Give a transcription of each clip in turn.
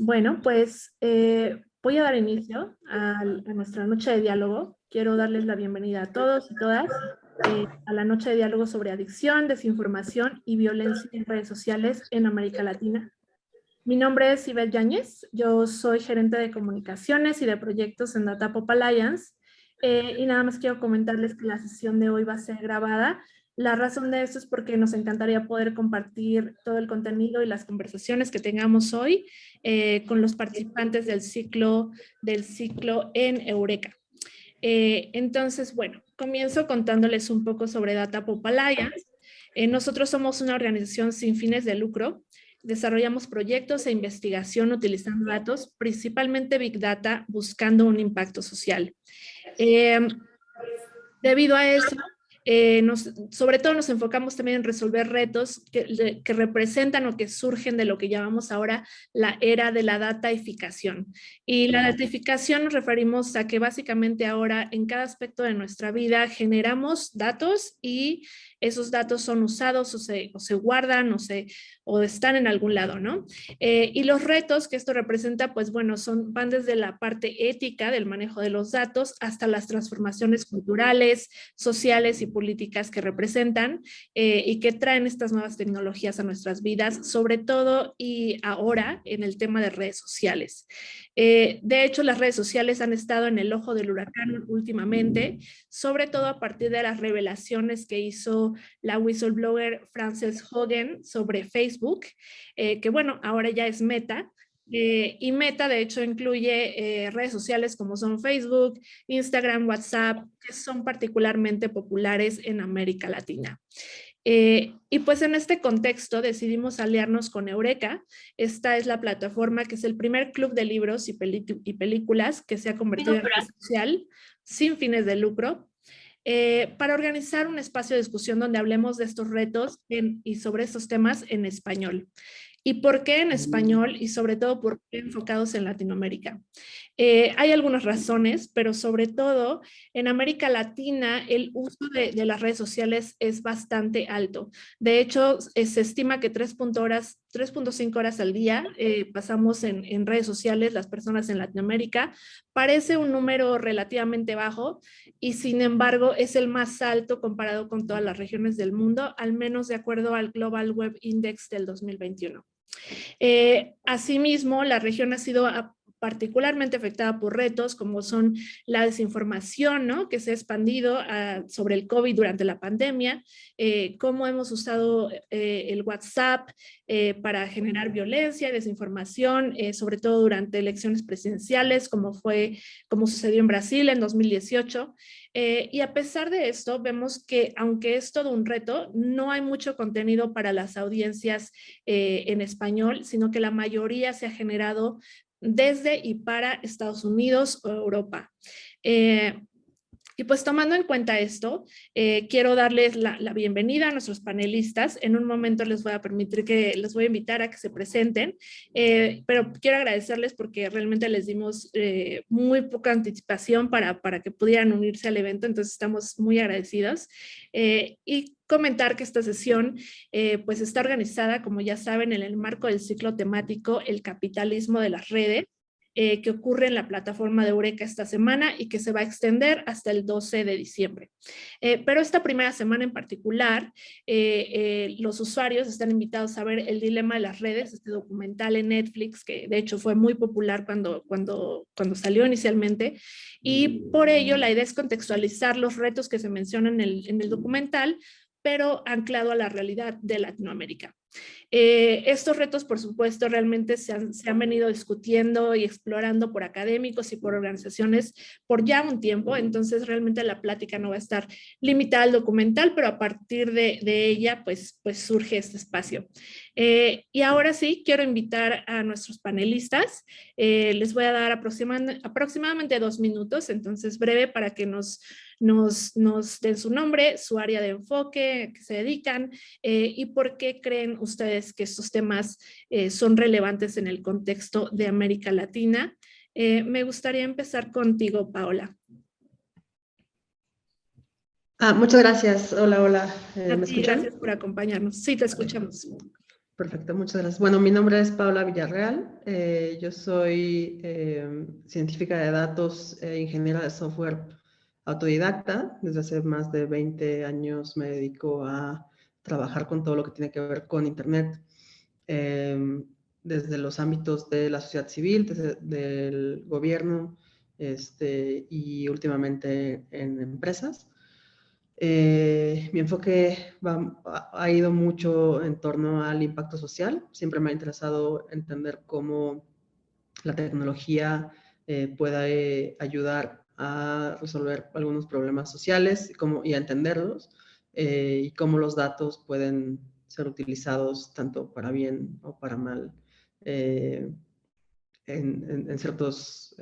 Bueno, pues voy a dar inicio a nuestra noche de diálogo. Quiero darles la bienvenida a todos y todas a la noche de diálogo sobre adicción, desinformación y violencia en redes sociales en América Latina. Mi nombre es Ivette Yáñez, yo soy gerente de comunicaciones y de proyectos en Data Pop Alliance, y nada más quiero comentarles que la sesión de hoy va a ser grabada. La razón de esto es porque nos encantaría poder compartir todo el contenido y las conversaciones que tengamos hoy con los participantes del ciclo en Eureka. Entonces, bueno, comienzo contándoles un poco sobre Data Pop Alliance. Nosotros somos una organización sin fines de lucro. Desarrollamos proyectos e investigación utilizando datos, principalmente Big Data, buscando un impacto social. Debido a eso, sobre todo nos enfocamos también en resolver retos que representan o que surgen de lo que llamamos ahora la era de la dataificación. Y la dataificación nos referimos a que básicamente ahora en cada aspecto de nuestra vida generamos datos y esos datos son usados o se guardan o están en algún lado, ¿no? Y los retos que esto representa, pues bueno, van desde la parte ética del manejo de los datos hasta las transformaciones culturales, sociales y políticas que representan y que traen estas nuevas tecnologías a nuestras vidas, sobre todo y ahora en el tema de redes sociales. De hecho, las redes sociales han estado en el ojo del huracán últimamente, sobre todo a partir de las revelaciones que hizo la whistleblower Frances Haugen sobre Facebook, que bueno, ahora ya es Meta. Y Meta, de hecho, incluye redes sociales como son Facebook, Instagram, WhatsApp, que son particularmente populares en América Latina. Y pues en este contexto decidimos aliarnos con Eureka. Esta es la plataforma que es el primer club de libros y películas que se ha convertido en red social sin fines de lucro, para organizar un espacio de discusión donde hablemos de estos retos y sobre estos temas en español. ¿Y por qué en español? Y sobre todo, ¿por qué enfocados en Latinoamérica? Hay algunas razones, pero sobre todo en América Latina el uso de las redes sociales es bastante alto. De hecho, se estima que 3.5 horas al día pasamos en redes sociales las personas en Latinoamérica. Parece un número relativamente bajo y sin embargo es el más alto comparado con todas las regiones del mundo, al menos de acuerdo al Global Web Index del 2021. Asimismo, la región ha sido particularmente afectada por retos como son la desinformación, ¿no?, que se ha expandido sobre el COVID durante la pandemia, cómo hemos usado el WhatsApp para generar violencia, desinformación, sobre todo durante elecciones presidenciales, como sucedió en Brasil en 2018. Y a pesar de esto, vemos que aunque es todo un reto, no hay mucho contenido para las audiencias en español, sino que la mayoría se ha generado desde y para Estados Unidos o Europa. Y pues tomando en cuenta esto, quiero darles la bienvenida a nuestros panelistas. En un momento les voy a invitar a que se presenten, pero quiero agradecerles porque realmente les dimos muy poca anticipación para que pudieran unirse al evento, entonces estamos muy agradecidos. Y comentar que esta sesión pues está organizada, como ya saben, en el marco del ciclo temático El capitalismo de las redes, que ocurre en la plataforma de Eureka esta semana y que se va a extender hasta el 12 de diciembre. Pero esta primera semana en particular, los usuarios están invitados a ver El dilema de las redes, este documental en Netflix, que de hecho fue muy popular cuando salió inicialmente, y por ello la idea es contextualizar los retos que se mencionan en el documental, pero anclado a la realidad de Latinoamérica. Estos retos, por supuesto, realmente se han venido discutiendo y explorando por académicos y por organizaciones por ya un tiempo, entonces realmente la plática no va a estar limitada al documental, pero a partir de ella, pues surge este espacio. Y ahora sí, quiero invitar a nuestros panelistas. Les voy a dar aproximadamente 2 minutos, entonces breve, para que nos den su nombre, su área de enfoque, que se dedican y por qué creen ustedes que estos temas son relevantes en el contexto de América Latina. Me gustaría empezar contigo, Paola. Muchas gracias. Hola, hola. A ¿Me ti, escuchan? gracias por acompañarnos. Sí, te escuchamos. Perfecto, muchas gracias. Bueno, mi nombre es Paula Villarreal. Yo soy científica de datos e ingeniera de software autodidacta. Desde hace más de 20 años me dedico a trabajar con todo lo que tiene que ver con Internet, desde los ámbitos de la sociedad civil, desde del gobierno, y últimamente en empresas. Mi enfoque ha ido mucho en torno al impacto social. Siempre me ha interesado entender cómo la tecnología puede ayudar a resolver algunos problemas sociales y a entenderlos, y cómo los datos pueden ser utilizados tanto para bien o para mal, eh, en ciertos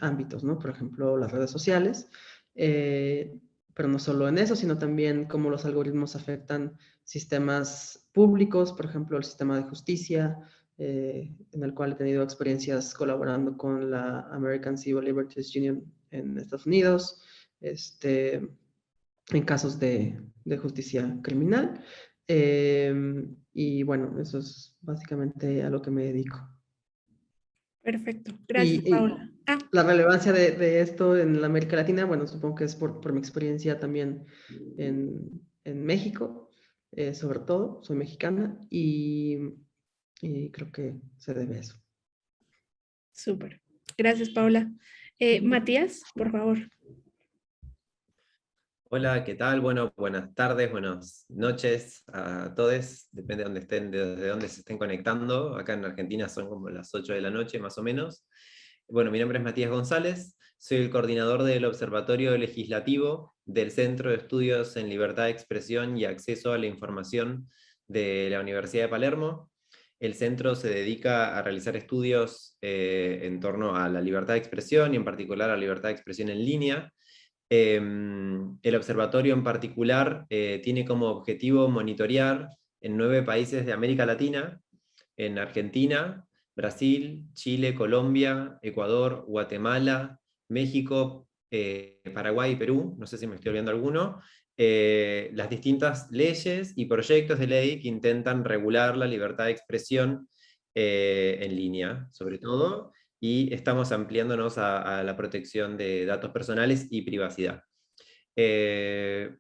ámbitos, ¿no? Por ejemplo, las redes sociales, pero no solo en eso, sino también cómo los algoritmos afectan sistemas públicos, por ejemplo, el sistema de justicia, en el cual he tenido experiencias colaborando con la American Civil Liberties Union en Estados Unidos, en casos de justicia criminal. Y bueno, eso es básicamente a lo que me dedico. Perfecto, gracias, Y Paula. la relevancia de esto en la América Latina, bueno, supongo que es por mi experiencia también en México, sobre todo, soy mexicana, y creo que se debe a eso. Súper. Gracias, Paula. Matías, por favor. Hola, ¿qué tal? Bueno, buenas tardes, buenas noches a todos, depende de dónde estén, de dónde se estén conectando. Acá en Argentina son como las 8 de la noche, más o menos. Bueno, mi nombre es Matías González, soy el coordinador del Observatorio Legislativo del Centro de Estudios en Libertad de Expresión y Acceso a la Información de la Universidad de Palermo. El centro se dedica a realizar estudios en torno a la libertad de expresión y en particular a la libertad de expresión en línea. El observatorio en particular tiene como objetivo monitorear en 9 países de América Latina, en Argentina, Brasil, Chile, Colombia, Ecuador, Guatemala, México, Paraguay y Perú, no sé si me estoy olvidando alguno, las distintas leyes y proyectos de ley que intentan regular la libertad de expresión en línea, sobre todo, y estamos ampliándonos a la protección de datos personales y privacidad.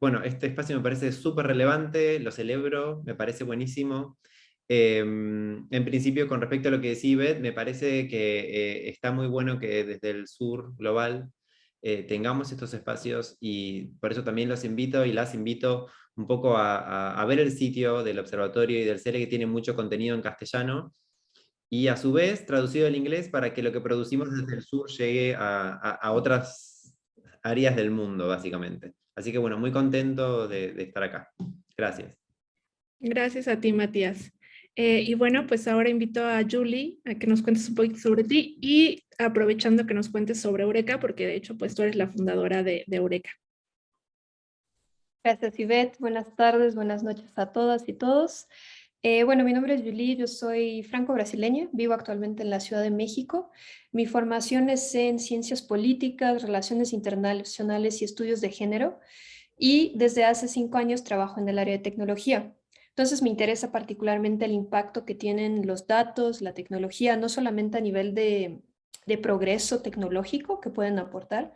Bueno, este espacio me parece súper relevante, lo celebro, me parece buenísimo. En principio, con respecto a lo que decía Ivette, me parece que está muy bueno que desde el sur global tengamos estos espacios, y por eso también los invito y las invito un poco a ver el sitio del observatorio y del CELE, que tiene mucho contenido en castellano, y a su vez traducido al inglés para que lo que producimos desde el sur llegue a otras áreas del mundo, básicamente. Así que bueno, muy contento de estar acá. Gracias. Gracias a ti, Matías. Y bueno, pues ahora invito a Julie a que nos cuentes un poquito sobre ti y aprovechando que nos cuentes sobre Eureka, porque de hecho, pues tú eres la fundadora de Eureka. Gracias, Ivette. Buenas tardes, buenas noches a todas y todos. Bueno, mi nombre es Julie, yo soy franco-brasileña, vivo actualmente en la Ciudad de México. Mi formación es en ciencias políticas, relaciones internacionales y estudios de género, y desde hace 5 años trabajo en el área de tecnología. Entonces me interesa particularmente el impacto que tienen los datos, la tecnología, no solamente a nivel de progreso tecnológico que pueden aportar,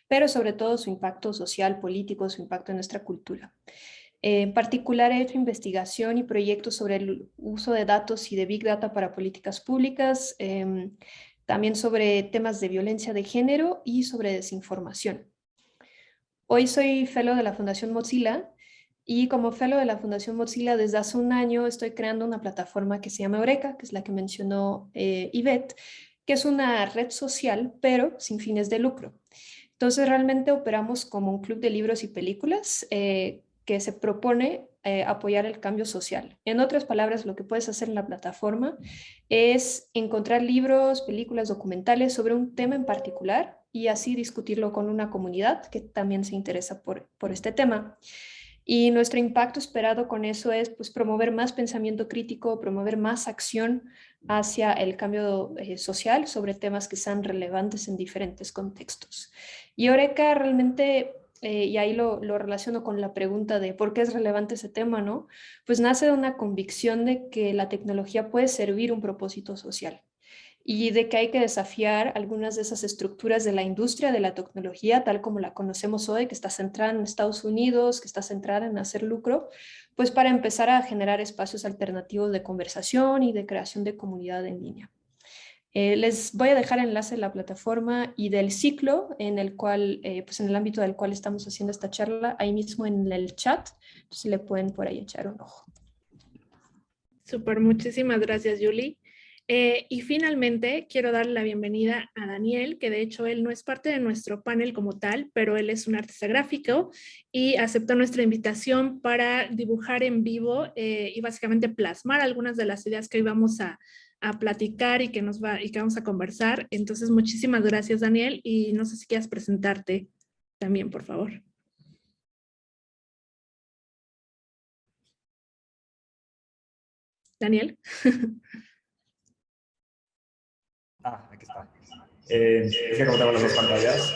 pero sobre todo su impacto social, político, su impacto en nuestra cultura. En particular, he hecho investigación y proyectos sobre el uso de datos y de Big Data para políticas públicas, también sobre temas de violencia de género y sobre desinformación. Hoy soy fellow de la Fundación Mozilla, y como fellow de la Fundación Mozilla desde hace un año estoy creando una plataforma que se llama Eureka, que es la que mencionó Ivette, que es una red social, pero sin fines de lucro. Entonces realmente operamos como un club de libros y películas que se propone apoyar el cambio social. En otras palabras, lo que puedes hacer en la plataforma es encontrar libros, películas, documentales sobre un tema en particular y así discutirlo con una comunidad que también se interesa por este tema. Y nuestro impacto esperado con eso es pues, promover más pensamiento crítico, promover más acción hacia el cambio social sobre temas que sean relevantes en diferentes contextos. Y Eureka realmente y ahí lo relaciono con la pregunta de por qué es relevante ese tema, ¿no? Pues nace de una convicción de que la tecnología puede servir un propósito social y de que hay que desafiar algunas de esas estructuras de la industria de la tecnología, tal como la conocemos hoy, que está centrada en Estados Unidos, que está centrada en hacer lucro, pues para empezar a generar espacios alternativos de conversación y de creación de comunidad en línea. Les voy a dejar enlace de la plataforma y del ciclo en el cual, pues en el ámbito del cual estamos haciendo esta charla, ahí mismo en el chat, entonces le pueden por ahí echar un ojo. Súper, muchísimas gracias, Julie. Y finalmente quiero darle la bienvenida a Daniel, que de hecho él no es parte de nuestro panel como tal, pero él es un artista gráfico y aceptó nuestra invitación para dibujar en vivo y básicamente plasmar algunas de las ideas que hoy vamos a platicar y que vamos a conversar. Entonces, muchísimas gracias, Daniel, y no sé si quieres presentarte también, por favor. Daniel. Aquí está. Es que como tengo las dos pantallas.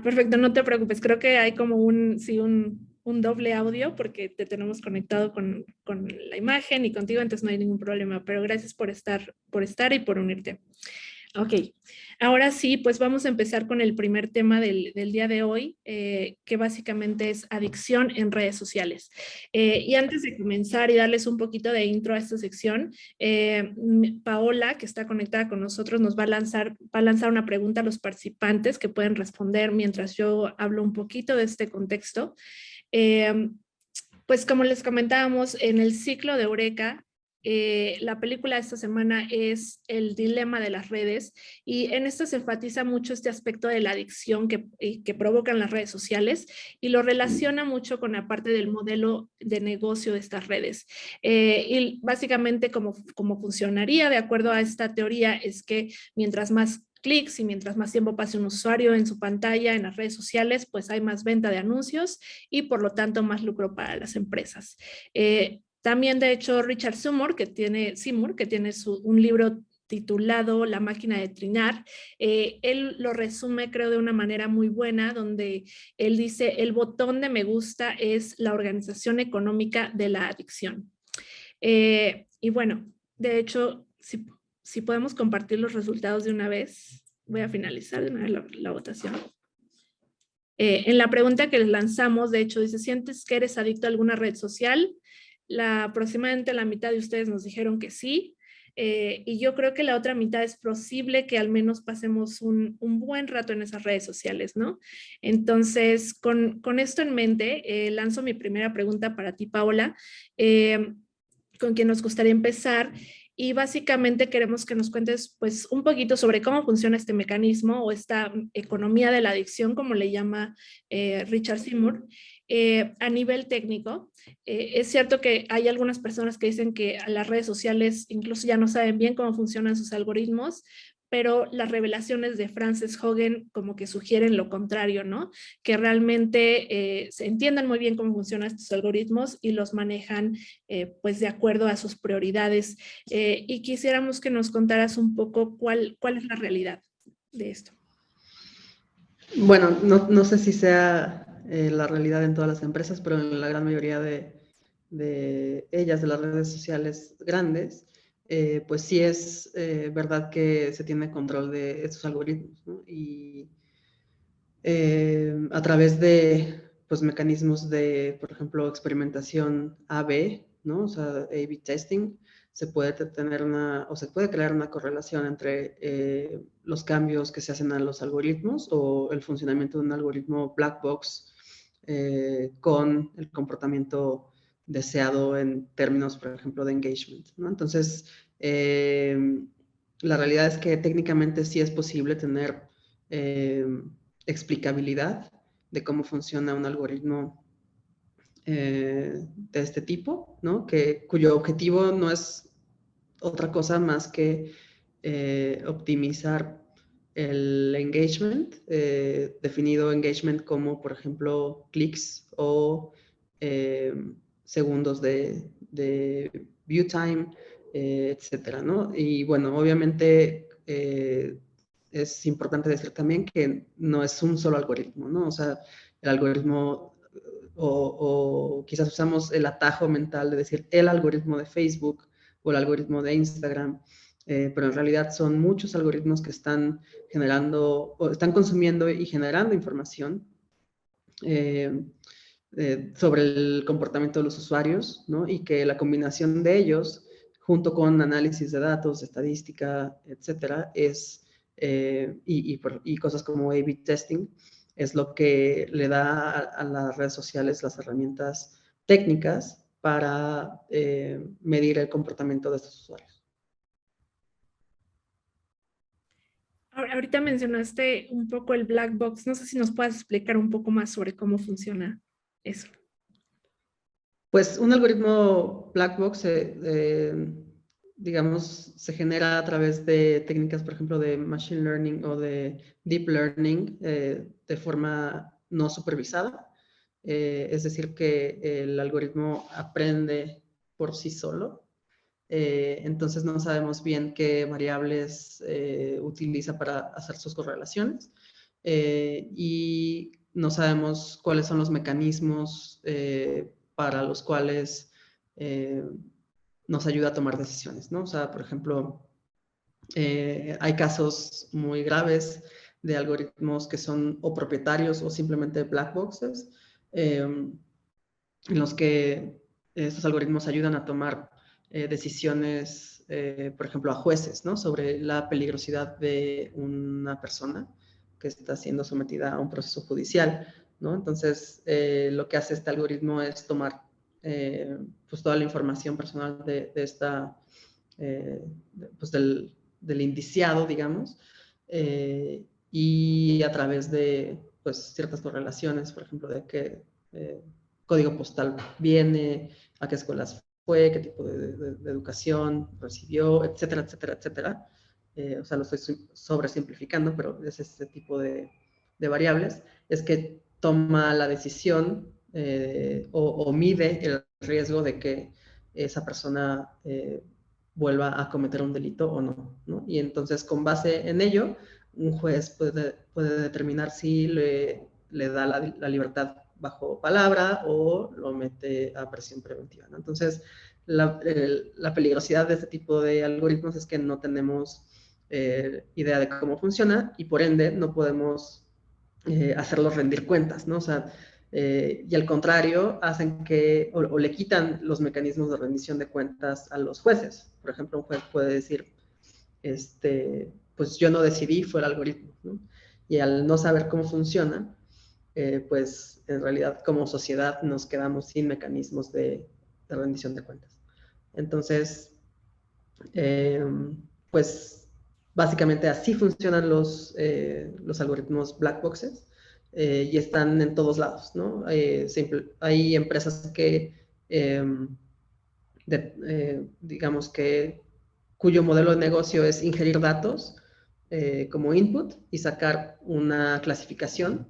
Perfecto, no te preocupes. Creo que hay como un doble audio porque te tenemos conectado con la imagen y contigo, entonces no hay ningún problema. Pero gracias por estar y por unirte. Ok, ahora sí, pues vamos a empezar con el primer tema del día de hoy, que básicamente es adicción en redes sociales. Y antes de comenzar y darles un poquito de intro a esta sección, Paola, que está conectada con nosotros, nos va a lanzar una pregunta a los participantes que pueden responder mientras yo hablo un poquito de este contexto. Pues como les comentábamos, en el ciclo de Eureka, la película de esta semana es El dilema de las redes y en esto se enfatiza mucho este aspecto de la adicción que provocan las redes sociales y lo relaciona mucho con la parte del modelo de negocio de estas redes. Y básicamente como funcionaría de acuerdo a esta teoría es que mientras más clics y mientras más tiempo pase un usuario en su pantalla, en las redes sociales, pues hay más venta de anuncios y por lo tanto más lucro para las empresas. También, de hecho, Richard Seymour, que tiene un libro titulado La máquina de trinar, él lo resume, creo, de una manera muy buena, donde él dice, el botón de me gusta es la organización económica de la adicción. Y bueno, de hecho, si podemos compartir los resultados de una vez, voy a finalizar de una vez la votación. En la pregunta que les lanzamos, de hecho, dice, ¿sientes que eres adicto a alguna red social? Aproximadamente la mitad de ustedes nos dijeron que sí. Y yo creo que la otra mitad es posible que al menos pasemos un buen rato en esas redes sociales, ¿no? Entonces, con esto en mente, lanzo mi primera pregunta para ti, Paola, con quien nos gustaría empezar. Y básicamente queremos que nos cuentes pues un poquito sobre cómo funciona este mecanismo o esta economía de la adicción, como le llama Richard Seymour, a nivel técnico. Es cierto que hay algunas personas que dicen que las redes sociales incluso ya no saben bien cómo funcionan sus algoritmos, pero las revelaciones de Frances Hogan como que sugieren lo contrario, ¿no? Que realmente se entiendan muy bien cómo funcionan estos algoritmos y los manejan pues de acuerdo a sus prioridades. Y quisiéramos que nos contaras un poco cuál es la realidad de esto. Bueno, no sé si sea la realidad en todas las empresas, pero en la gran mayoría de ellas, de las redes sociales grandes, pues sí es verdad que se tiene control de estos algoritmos, ¿no? Y a través de pues, mecanismos de, por ejemplo, experimentación A/B, ¿no? O sea, A/B testing, se puede crear una correlación entre los cambios que se hacen a los algoritmos o el funcionamiento de un algoritmo black box con el comportamiento deseado en términos, por ejemplo, de engagement, ¿no? Entonces, la realidad es que técnicamente sí es posible tener explicabilidad de cómo funciona un algoritmo de este tipo, ¿no? Cuyo objetivo no es otra cosa más que optimizar el engagement, definido engagement como, por ejemplo, clics o segundos de view time, etcétera, ¿no? Y bueno, obviamente es importante decir también que no es un solo algoritmo, ¿no? O sea, el algoritmo, o quizás usamos el atajo mental de decir el algoritmo de Facebook o el algoritmo de Instagram, pero en realidad son muchos algoritmos que están generando, o están consumiendo y generando información sobre el comportamiento de los usuarios, ¿no? Y que la combinación de ellos, junto con análisis de datos, estadística, etcétera, y cosas como A/B testing, es lo que le da a las redes sociales las herramientas técnicas para medir el comportamiento de estos usuarios. Ahorita mencionaste un poco el black box. No sé si nos puedes explicar un poco más sobre cómo funciona eso. Pues un algoritmo black box, digamos, se genera a través de técnicas, por ejemplo, de machine learning o de deep learning de forma no supervisada. Es decir, que el algoritmo aprende por sí solo. Entonces no sabemos bien qué variables utiliza para hacer sus correlaciones y no sabemos cuáles son los mecanismos para los cuales nos ayuda a tomar decisiones, ¿no? O sea, por ejemplo, hay casos muy graves de algoritmos que son o propietarios o simplemente black boxes, en los que estos algoritmos ayudan a tomar decisiones, por ejemplo, a jueces, ¿no? Sobre la peligrosidad de una persona que está siendo sometida a un proceso judicial, ¿no? Entonces, lo que hace este algoritmo es tomar pues toda la información personal de esta, pues del indiciado, digamos, y a través de pues ciertas correlaciones, por ejemplo, de qué código postal viene, a qué escuelas fue, qué tipo de educación recibió, etcétera, etcétera, etcétera. O sea, lo estoy sobresimplificando, pero es ese tipo de variables, es que toma la decisión o mide el riesgo de que esa persona vuelva a cometer un delito o no, ¿no? Y entonces, con base en ello, un juez puede determinar si le da la libertad bajo palabra o lo mete a prisión preventiva, ¿no? Entonces, la peligrosidad de este tipo de algoritmos es que no tenemos idea de cómo funciona y por ende no podemos hacerlos rendir cuentas, ¿no? O sea, y al contrario, hacen que, o le quitan los mecanismos de rendición de cuentas a los jueces. Por ejemplo, un juez puede decir, pues yo no decidí, fue el algoritmo, ¿no? Y al no saber cómo funciona, pues en realidad como sociedad nos quedamos sin mecanismos de rendición de cuentas. Entonces, pues básicamente así funcionan los algoritmos black boxes y están en todos lados, ¿no? Hay empresas que, digamos que, cuyo modelo de negocio es ingerir datos como input y sacar una clasificación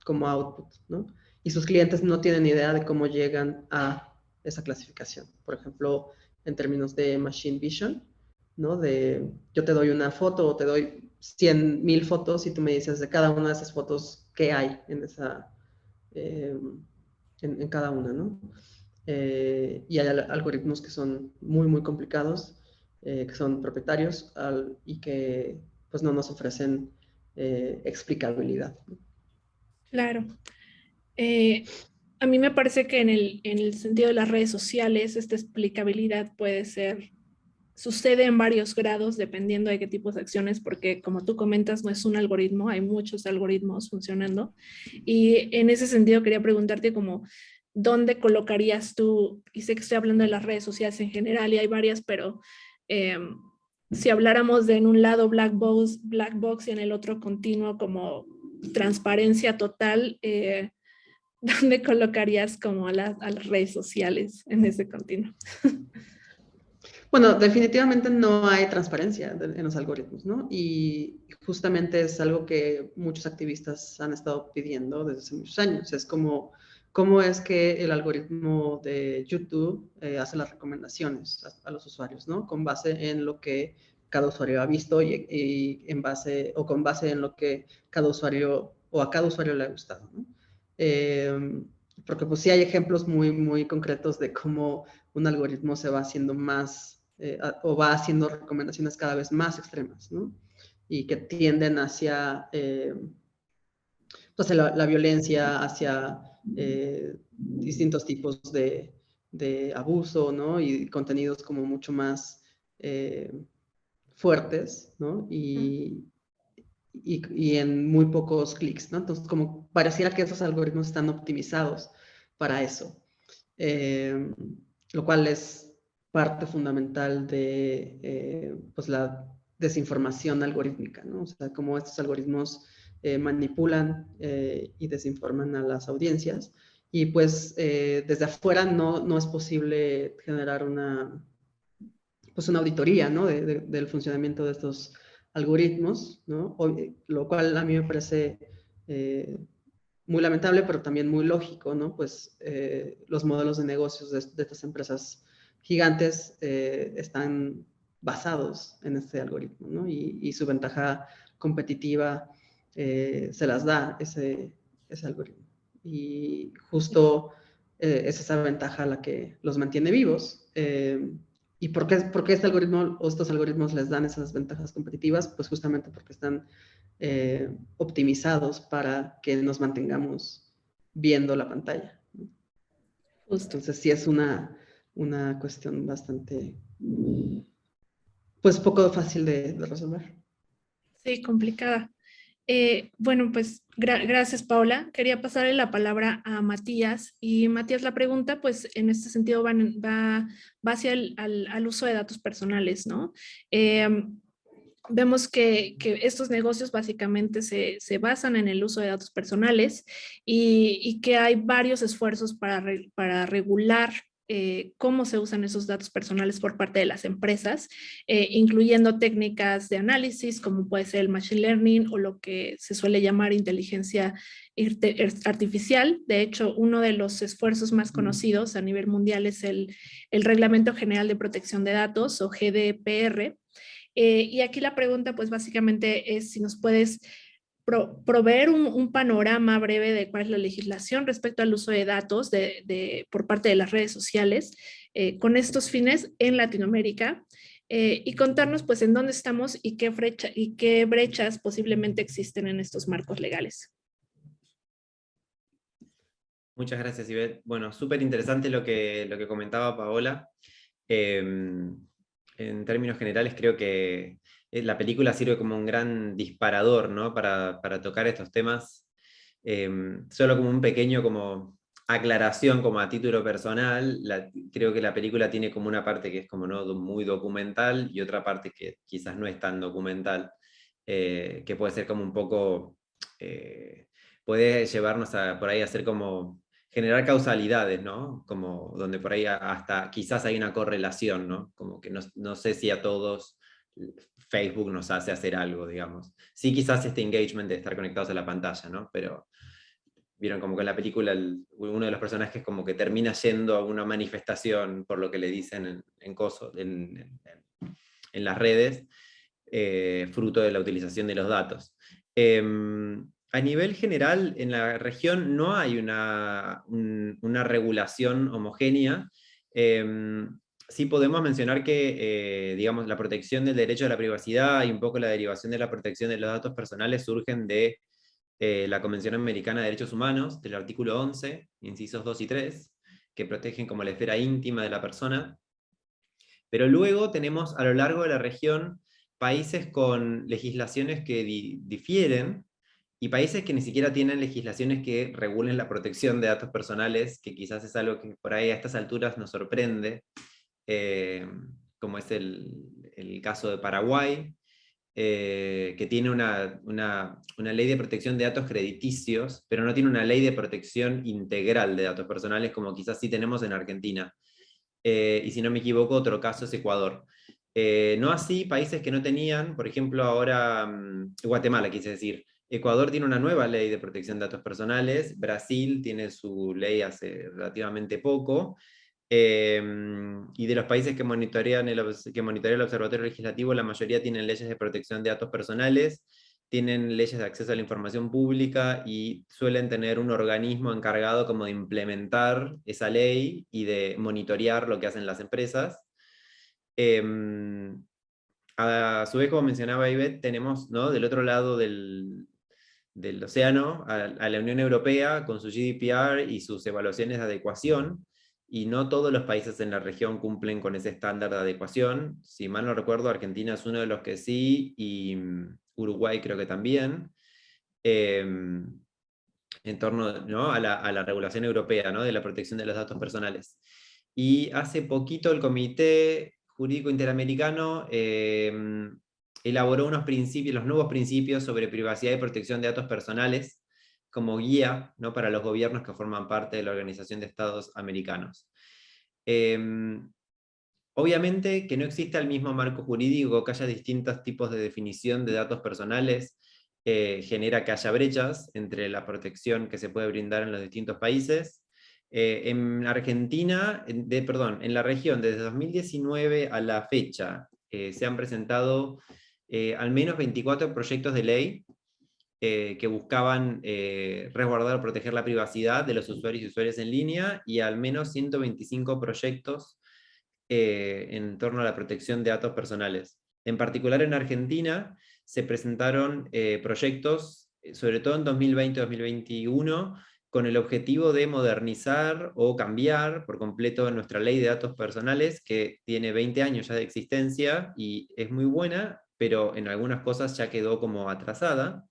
como output, ¿no? Y sus clientes no tienen idea de cómo llegan a esa clasificación. Por ejemplo, en términos de machine vision, ¿no? Yo te doy una foto o te doy 100,000 fotos y tú me dices de cada una de esas fotos qué hay en cada una, ¿no? Y hay algoritmos que son muy, muy complicados, que son propietarios y que pues no nos ofrecen explicabilidad, ¿no? Claro. A mí me parece que en el sentido de las redes sociales, esta explicabilidad sucede en varios grados dependiendo de qué tipos de acciones, porque como tú comentas, no es un algoritmo, hay muchos algoritmos funcionando. Y en ese sentido quería preguntarte como, ¿dónde colocarías tú? Y sé que estoy hablando de las redes sociales en general y hay varias, pero si habláramos de en un lado black box y en el otro continuo como transparencia total, ¿dónde colocarías como a las redes sociales en ese continuo? Bueno, definitivamente no hay transparencia en los algoritmos, ¿no? Y justamente es algo que muchos activistas han estado pidiendo desde hace muchos años. Es como, ¿cómo es que el algoritmo de YouTube hace las recomendaciones a los usuarios, ¿no? Con base en lo que cada usuario ha visto y en base o con base en lo que cada usuario o a cada usuario le ha gustado, ¿no? Porque pues sí hay ejemplos muy, muy concretos de cómo un algoritmo se va haciendo más o va haciendo recomendaciones cada vez más extremas, ¿no? Y que tienden hacia pues, la violencia, hacia distintos tipos de abuso, ¿no? Y contenidos como mucho más fuertes, ¿no? Y en muy pocos clics, ¿no? Entonces, como pareciera que esos algoritmos están optimizados para eso, lo cual es parte fundamental de pues la desinformación algorítmica, ¿no? O sea, cómo estos algoritmos manipulan y desinforman a las audiencias. Y pues desde afuera no es posible generar pues una auditoría, ¿no? Del funcionamiento de estos algoritmos, ¿no? Lo cual a mí me parece muy lamentable, pero también muy lógico, ¿no? Pues los modelos de negocios de estas empresas gigantes están basados en este algoritmo, ¿no? Y su ventaja competitiva se las da ese algoritmo. Y justo es esa ventaja la que los mantiene vivos. ¿Y por qué este algoritmo o estos algoritmos les dan esas ventajas competitivas? Pues justamente porque están optimizados para que nos mantengamos viendo la pantalla. Justo. Entonces sí es una cuestión bastante, pues poco fácil de resolver. Sí, complicada. Bueno, pues gracias, Paula. Quería pasarle la palabra a Matías. Y Matías, la pregunta, pues en este sentido va hacia al uso de datos personales, ¿no? Vemos que estos negocios básicamente se basan en el uso de datos personales y que hay varios esfuerzos para regular cómo se usan esos datos personales por parte de las empresas, incluyendo técnicas de análisis como puede ser el machine learning o lo que se suele llamar inteligencia artificial. De hecho, uno de los esfuerzos más conocidos a nivel mundial es el Reglamento General de Protección de Datos o GDPR. Y aquí la pregunta pues básicamente es si nos puedes proveer un panorama breve de cuál es la legislación respecto al uso de datos por parte de las redes sociales con estos fines en Latinoamérica y contarnos pues en dónde estamos y qué brechas posiblemente existen en estos marcos legales. Muchas gracias, Ivette. Bueno, súper interesante lo que comentaba Paola. En términos generales creo que la película sirve como un gran disparador, ¿no? para tocar estos temas. Solo como un pequeño como aclaración como a título personal, creo que la película tiene como una parte que es como ¿no? muy documental y otra parte que quizás no es tan documental, que puede ser como un poco, puede llevarnos por ahí a hacer como generar causalidades, ¿no? Como donde por ahí hasta quizás hay una correlación, ¿no? Como que no sé si a todos Facebook nos hace hacer algo, digamos. Sí, quizás este engagement de estar conectados a la pantalla, ¿no? Pero vieron como que en la película uno de los personajes como que termina yendo a una manifestación por lo que le dicen en las redes, fruto de la utilización de los datos. A nivel general, en la región no hay una regulación homogénea. Sí podemos mencionar que, digamos, la protección del derecho a la privacidad y un poco la derivación de la protección de los datos personales surgen de la Convención Americana de Derechos Humanos, del artículo 11, incisos 2 y 3, que protegen como la esfera íntima de la persona. Pero luego tenemos a lo largo de la región países con legislaciones que difieren, y países que ni siquiera tienen legislaciones que regulen la protección de datos personales, que quizás es algo que por ahí a estas alturas nos sorprende, como es el caso de Paraguay, que tiene una ley de protección de datos crediticios, pero no tiene una ley de protección integral de datos personales, como quizás sí tenemos en Argentina. Y si no me equivoco, otro caso es Ecuador. No así países que no tenían, por ejemplo, ahora Guatemala, quise decir. Ecuador tiene una nueva ley de protección de datos personales, Brasil tiene su ley hace relativamente poco, Y de los países que monitorea el Observatorio Legislativo, la mayoría tienen leyes de protección de datos personales, tienen leyes de acceso a la información pública y suelen tener un organismo encargado como de implementar esa ley y de monitorear lo que hacen las empresas. A su vez, como mencionaba Ivette, tenemos, ¿no?, del otro lado del océano a la Unión Europea con su GDPR y sus evaluaciones de adecuación, y no todos los países en la región cumplen con ese estándar de adecuación. Si mal no recuerdo, Argentina es uno de los que sí, y Uruguay creo que también, en torno, ¿no?, a la regulación europea, ¿no?, de la protección de los datos personales. Y hace poquito el Comité Jurídico Interamericano elaboró unos principios, los nuevos principios sobre privacidad y protección de datos personales, como guía, ¿no?, para los gobiernos que forman parte de la Organización de Estados Americanos. Obviamente que no existe el mismo marco jurídico, que haya distintos tipos de definición de datos personales, genera que haya brechas entre la protección que se puede brindar en los distintos países. En Argentina, en la región, desde 2019 a la fecha, se han presentado al menos 24 proyectos de ley que buscaban resguardar o proteger la privacidad de los usuarios y usuarias en línea, y al menos 125 proyectos en torno a la protección de datos personales. En particular en Argentina se presentaron proyectos, sobre todo en 2020-2021, con el objetivo de modernizar o cambiar por completo nuestra ley de datos personales, que tiene 20 años ya de existencia y es muy buena, pero en algunas cosas ya quedó como atrasada.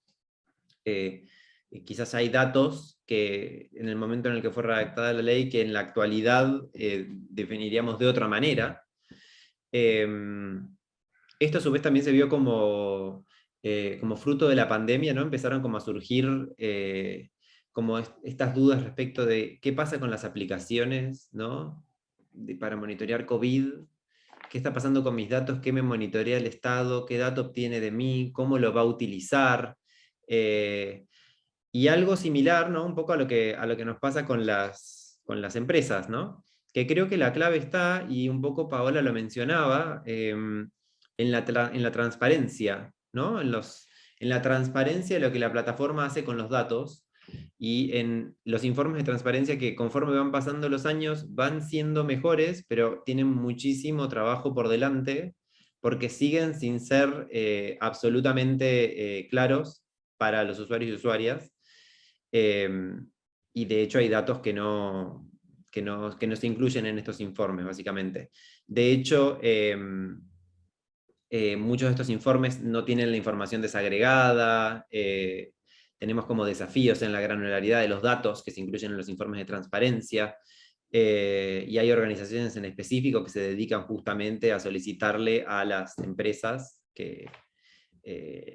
Quizás hay datos que en el momento en el que fue redactada la ley, que en la actualidad definiríamos de otra manera. Esto a su vez también se vio como fruto de la pandemia, ¿no? Empezaron como a surgir como estas dudas respecto de qué pasa con las aplicaciones, ¿no?, para monitorear COVID, qué está pasando con mis datos, qué me monitorea el Estado, qué dato obtiene de mí, cómo lo va a utilizar. Y algo similar, ¿no?, un poco a lo que nos pasa con las empresas, ¿no?, que creo que la clave está, y un poco Paola lo mencionaba, en la transparencia, ¿no?, en la transparencia de lo que la plataforma hace con los datos, y en los informes de transparencia que conforme van pasando los años van siendo mejores, pero tienen muchísimo trabajo por delante, porque siguen sin ser absolutamente claros para los usuarios y usuarias. Y de hecho hay datos que no se incluyen en estos informes, básicamente. De hecho, muchos de estos informes no tienen la información desagregada, tenemos como desafíos en la granularidad de los datos que se incluyen en los informes de transparencia, y hay organizaciones en específico que se dedican justamente a solicitarle a las empresas que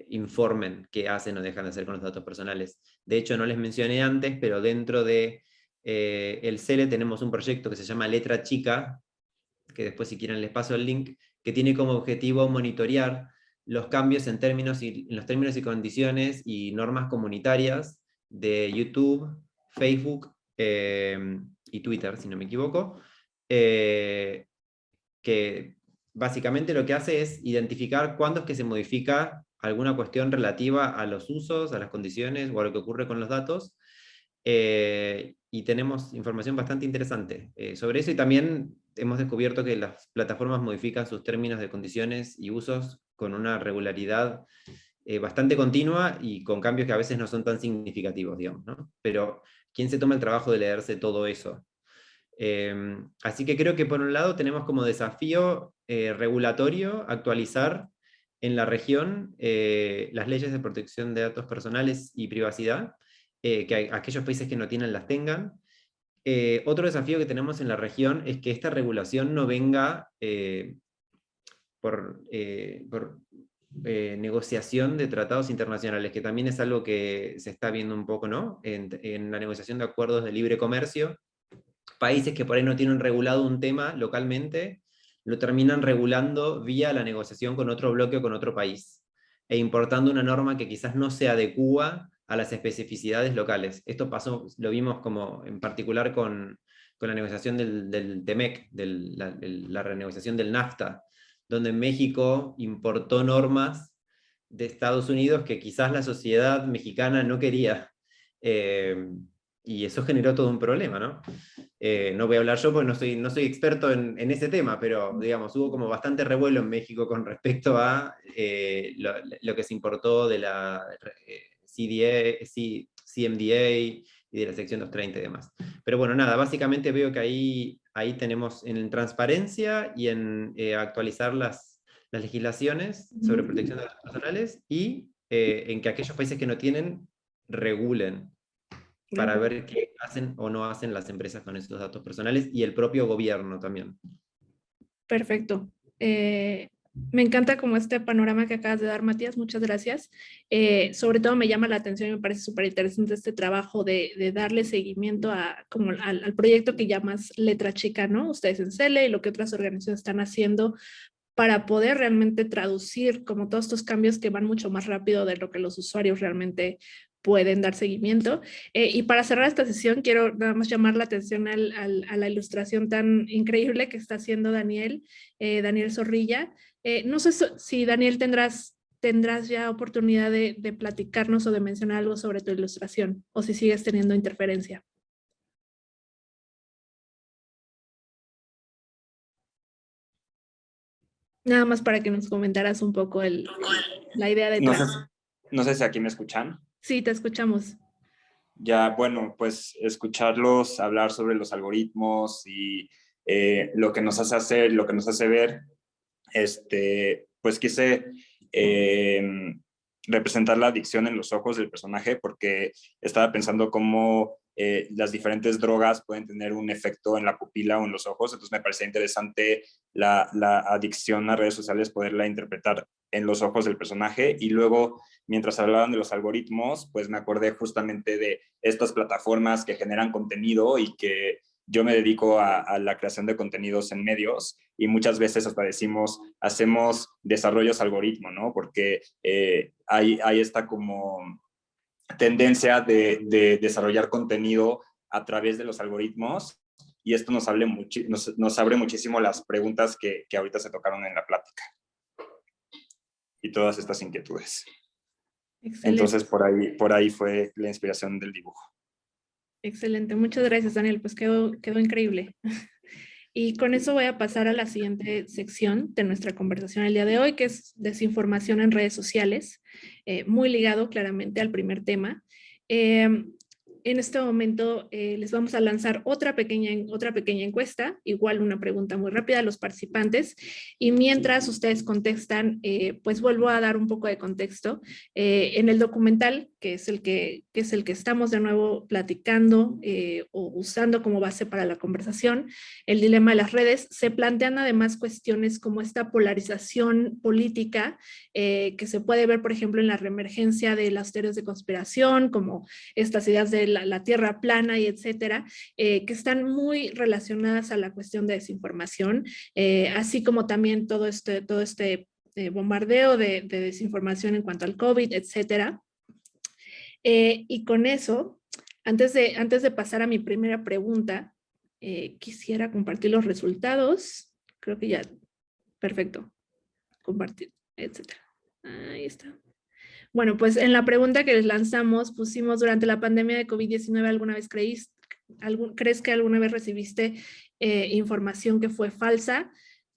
informen qué hacen o dejan de hacer con los datos personales. De hecho, no les mencioné antes, pero dentro de el CELE tenemos un proyecto que se llama Letra Chica, que después si quieren les paso el link, que tiene como objetivo monitorear los cambios en los términos y condiciones y normas comunitarias de YouTube, Facebook y Twitter, si no me equivoco, que básicamente lo que hace es identificar cuándo es que se modifica alguna cuestión relativa a los usos, a las condiciones o a lo que ocurre con los datos, y tenemos información bastante interesante sobre eso, y también hemos descubierto que las plataformas modifican sus términos de condiciones y usos con una regularidad bastante continua y con cambios que a veces no son tan significativos, digamos, ¿no? Pero ¿quién se toma el trabajo de leerse todo eso? Así que creo que por un lado tenemos como desafío regulatorio actualizar en la región las leyes de protección de datos personales y privacidad, que aquellos países que no tienen las tengan. Otro desafío que tenemos en la región es que esta regulación no venga por negociación de tratados internacionales, que también es algo que se está viendo un poco, ¿no?, en la negociación de acuerdos de libre comercio. Países que por ahí no tienen regulado un tema localmente, lo terminan regulando vía la negociación con otro bloque o con otro país, e importando una norma que quizás no se adecúa a las especificidades locales. Esto pasó, lo vimos como en particular con con la negociación del TEMEC, la renegociación del NAFTA, donde México importó normas de Estados Unidos que quizás la sociedad mexicana no quería. Y eso generó todo un problema, ¿no? No voy a hablar yo porque no soy experto en ese tema, pero digamos, hubo como bastante revuelo en México con respecto a lo que se importó de la CMDA y de la sección 230 y demás. Pero bueno, nada, básicamente veo que ahí tenemos en transparencia y en actualizar las legislaciones sobre protección de datos personales y en que aquellos países que no tienen, regulen para ver qué hacen o no hacen las empresas con estos datos personales y el propio gobierno también. Perfecto. Me encanta como este panorama que acabas de dar, Matías, muchas gracias. Sobre todo me llama la atención y me parece súper interesante este trabajo de darle seguimiento como al proyecto que llamas Letra Chica, ¿no? Ustedes en CELE y lo que otras organizaciones están haciendo para poder realmente traducir como todos estos cambios que van mucho más rápido de lo que los usuarios realmente pueden dar seguimiento. Y para cerrar esta sesión, quiero nada más llamar la atención a la ilustración tan increíble que está haciendo Daniel Zorrilla. No sé si Daniel tendrás ya oportunidad de platicarnos o de mencionar algo sobre tu ilustración, o si sigues teniendo interferencia. Nada más para que nos comentaras un poco la idea detrás. No sé si aquí me escuchan. Sí, te escuchamos. Ya, bueno, pues escucharlos hablar sobre los algoritmos y lo que nos hace hacer, lo que nos hace ver, pues quise representar la adicción en los ojos del personaje porque estaba pensando cómo las diferentes drogas pueden tener un efecto en la pupila o en los ojos, entonces me parecía interesante la adicción a redes sociales, poderla interpretar en los ojos del personaje. Y luego, mientras hablaban de los algoritmos, pues me acordé justamente de estas plataformas que generan contenido y que yo me dedico a la creación de contenidos en medios y muchas veces hasta decimos, hacemos desarrollos algoritmo, ¿no? Porque hay esta como tendencia de desarrollar contenido a través de los algoritmos y esto nos abre muchísimo las preguntas que ahorita se tocaron en la plática y todas estas inquietudes. Excelente. Entonces por ahí fue la inspiración del dibujo. Excelente, muchas gracias, Daniel, pues quedó increíble. Y con eso voy a pasar a la siguiente sección de nuestra conversación el día de hoy, que es desinformación en redes sociales, muy ligado claramente al primer tema. En este momento les vamos a lanzar otra pequeña encuesta, igual una pregunta muy rápida a los participantes, y mientras ustedes contestan, pues vuelvo a dar un poco de contexto. En el documental, que es el que estamos de nuevo platicando o usando como base para la conversación, El dilema de las redes, se plantean además cuestiones como esta polarización política que se puede ver, por ejemplo, en la reemergencia de las teorías de conspiración, como estas ideas de la tierra plana y etcétera, que están muy relacionadas a la cuestión de desinformación, así como también todo este bombardeo de desinformación en cuanto al COVID, etcétera. Y con eso, antes de pasar a mi primera pregunta, quisiera compartir los resultados. Creo que ya, perfecto, compartir, etcétera. Ahí está. Bueno, pues en la pregunta que les lanzamos pusimos: durante la pandemia de COVID-19, ¿alguna vez crees que alguna vez recibiste información que fue falsa?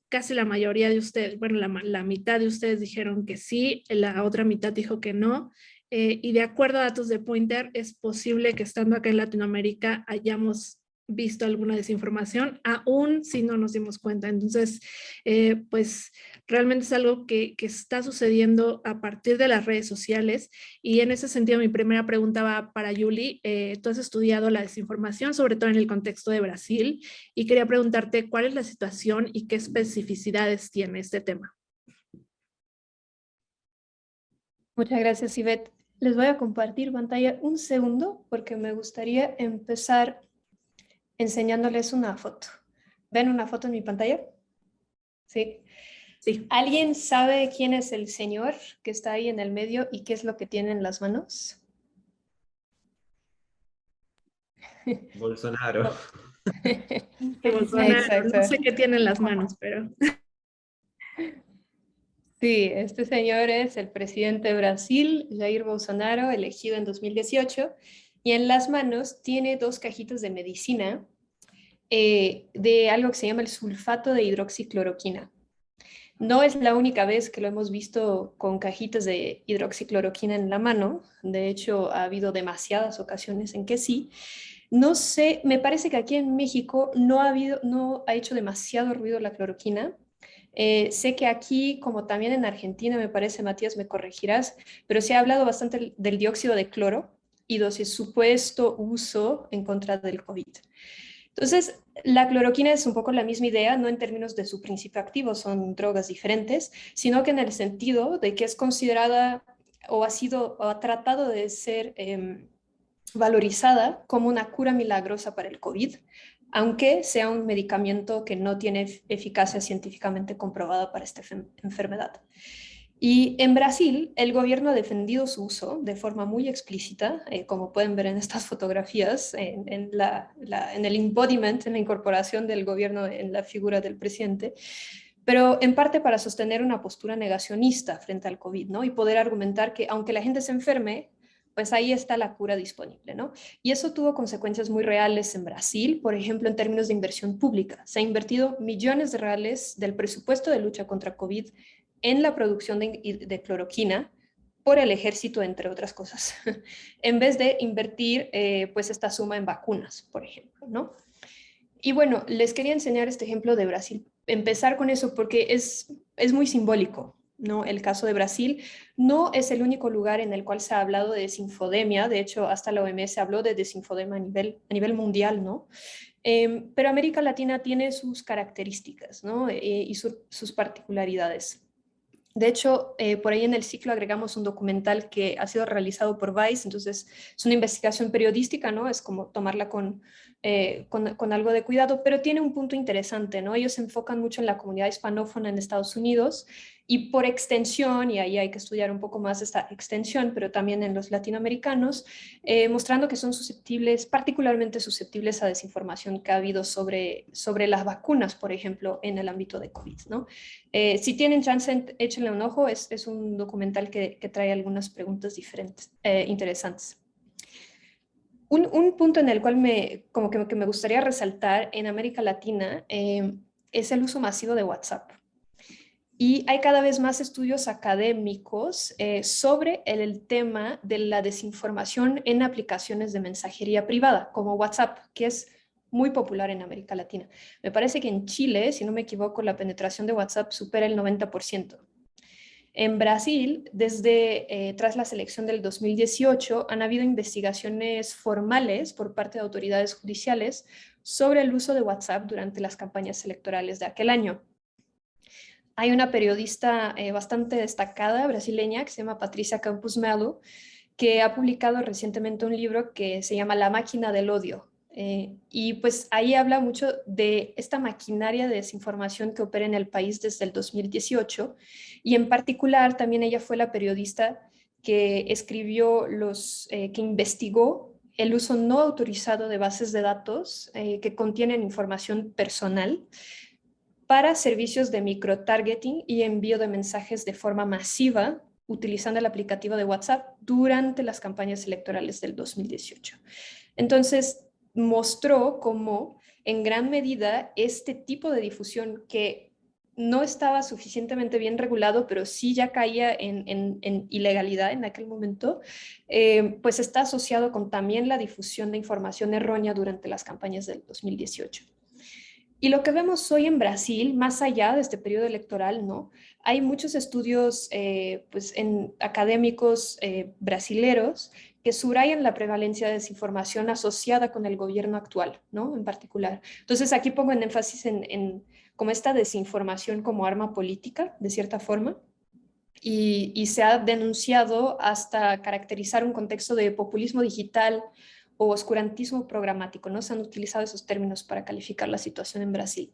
Casi la mayoría de ustedes, bueno, la mitad de ustedes dijeron que sí, la otra mitad dijo que no. Y de acuerdo a datos de Poynter, es posible que estando acá en Latinoamérica hayamos visto alguna desinformación, aún si no nos dimos cuenta. Entonces, pues realmente es algo que está sucediendo a partir de las redes sociales, y en ese sentido mi primera pregunta va para Yuli. Tú has estudiado la desinformación, sobre todo en el contexto de Brasil, y quería preguntarte cuál es la situación y qué especificidades tiene este tema. Muchas gracias, Ivette. Les voy a compartir pantalla un segundo porque me gustaría empezar enseñándoles una foto. ¿Ven una foto en mi pantalla? Sí. Sí. ¿Alguien sabe quién es el señor que está ahí en el medio y qué es lo que tiene en las manos? Bolsonaro. De Bolsonaro. Exacto. No sé qué tiene en las manos, pero... Sí, este señor es el presidente de Brasil, Jair Bolsonaro, elegido en 2018, y en las manos tiene 2 cajitas de medicina de algo que se llama el sulfato de hidroxicloroquina. No es la única vez que lo hemos visto con cajitas de hidroxicloroquina en la mano. De hecho, ha habido demasiadas ocasiones en que sí. No sé, me parece que aquí en México no ha hecho demasiado ruido la cloroquina. Sé que aquí, como también en Argentina, me parece, Matías, me corregirás, pero se ha hablado bastante del dióxido de cloro y de su supuesto uso en contra del COVID. Entonces, la cloroquina es un poco la misma idea, no en términos de su principio activo, son drogas diferentes, sino que en el sentido de que es considerada o ha tratado de ser valorizada como una cura milagrosa para el COVID, aunque sea un medicamento que no tiene eficacia científicamente comprobada para esta enfermedad. Y en Brasil, el gobierno ha defendido su uso de forma muy explícita, como pueden ver en estas fotografías, en el embodiment, en la incorporación del gobierno en la figura del presidente, pero en parte para sostener una postura negacionista frente al COVID, ¿no? Y poder argumentar que aunque la gente se enferme, pues ahí está la cura disponible, ¿no? Y eso tuvo consecuencias muy reales en Brasil, por ejemplo, en términos de inversión pública. Se ha invertido millones de reales del presupuesto de lucha contra COVID en la producción de cloroquina por el ejército, entre otras cosas, en vez de invertir pues esta suma en vacunas, por ejemplo, ¿no? Y bueno, les quería enseñar este ejemplo de Brasil. Empezar con eso porque es muy simbólico, ¿no? El caso de Brasil no es el único lugar en el cual se ha hablado de desinfodemia. De hecho, hasta la OMS habló de desinfodemia a nivel mundial, ¿no? Pero América Latina tiene sus características, ¿no? Y sus particularidades. De hecho, por ahí en el ciclo agregamos un documental que ha sido realizado por Vice, entonces es una investigación periodística, ¿no? Es como tomarla con algo de cuidado, pero tiene un punto interesante, ¿no? Ellos se enfocan mucho en la comunidad hispanófona en Estados Unidos y por extensión, y ahí hay que estudiar un poco más esta extensión, pero también en los latinoamericanos, mostrando que son susceptibles, particularmente susceptibles a desinformación que ha habido sobre las vacunas, por ejemplo, en el ámbito de COVID, ¿no? Si tienen chance, échenle un ojo, es un documental que trae algunas preguntas diferentes, interesantes. Un punto en el cual como que me gustaría resaltar en América Latina es el uso masivo de WhatsApp. Y hay cada vez más estudios académicos sobre el tema de la desinformación en aplicaciones de mensajería privada, como WhatsApp, que es muy popular en América Latina. Me parece que en Chile, si no me equivoco, la penetración de WhatsApp supera el 90%. En Brasil, tras la selección del 2018, han habido investigaciones formales por parte de autoridades judiciales sobre el uso de WhatsApp durante las campañas electorales de aquel año. Hay una periodista bastante destacada brasileña que se llama Patricia Campos Melo, que ha publicado recientemente un libro que se llama La máquina del odio. Y pues ahí habla mucho de esta maquinaria de desinformación que opera en el país desde el 2018 y en particular también ella fue la periodista que escribió que investigó el uso no autorizado de bases de datos que contienen información personal para servicios de microtargeting y envío de mensajes de forma masiva utilizando el aplicativo de WhatsApp durante las campañas electorales del 2018. Entonces, mostró cómo en gran medida este tipo de difusión que no estaba suficientemente bien regulado, pero sí ya caía en ilegalidad en aquel momento, pues está asociado con también la difusión de información errónea durante las campañas del 2018. Y lo que vemos hoy en Brasil, más allá de este periodo electoral, ¿no? Hay muchos estudios pues académicos brasileros que subrayan la prevalencia de desinformación asociada con el gobierno actual, ¿no? En particular. Entonces, aquí pongo en énfasis en como esta desinformación como arma política, de cierta forma, y se ha denunciado hasta caracterizar un contexto de populismo digital o oscurantismo programático, ¿no? Se han utilizado esos términos para calificar la situación en Brasil.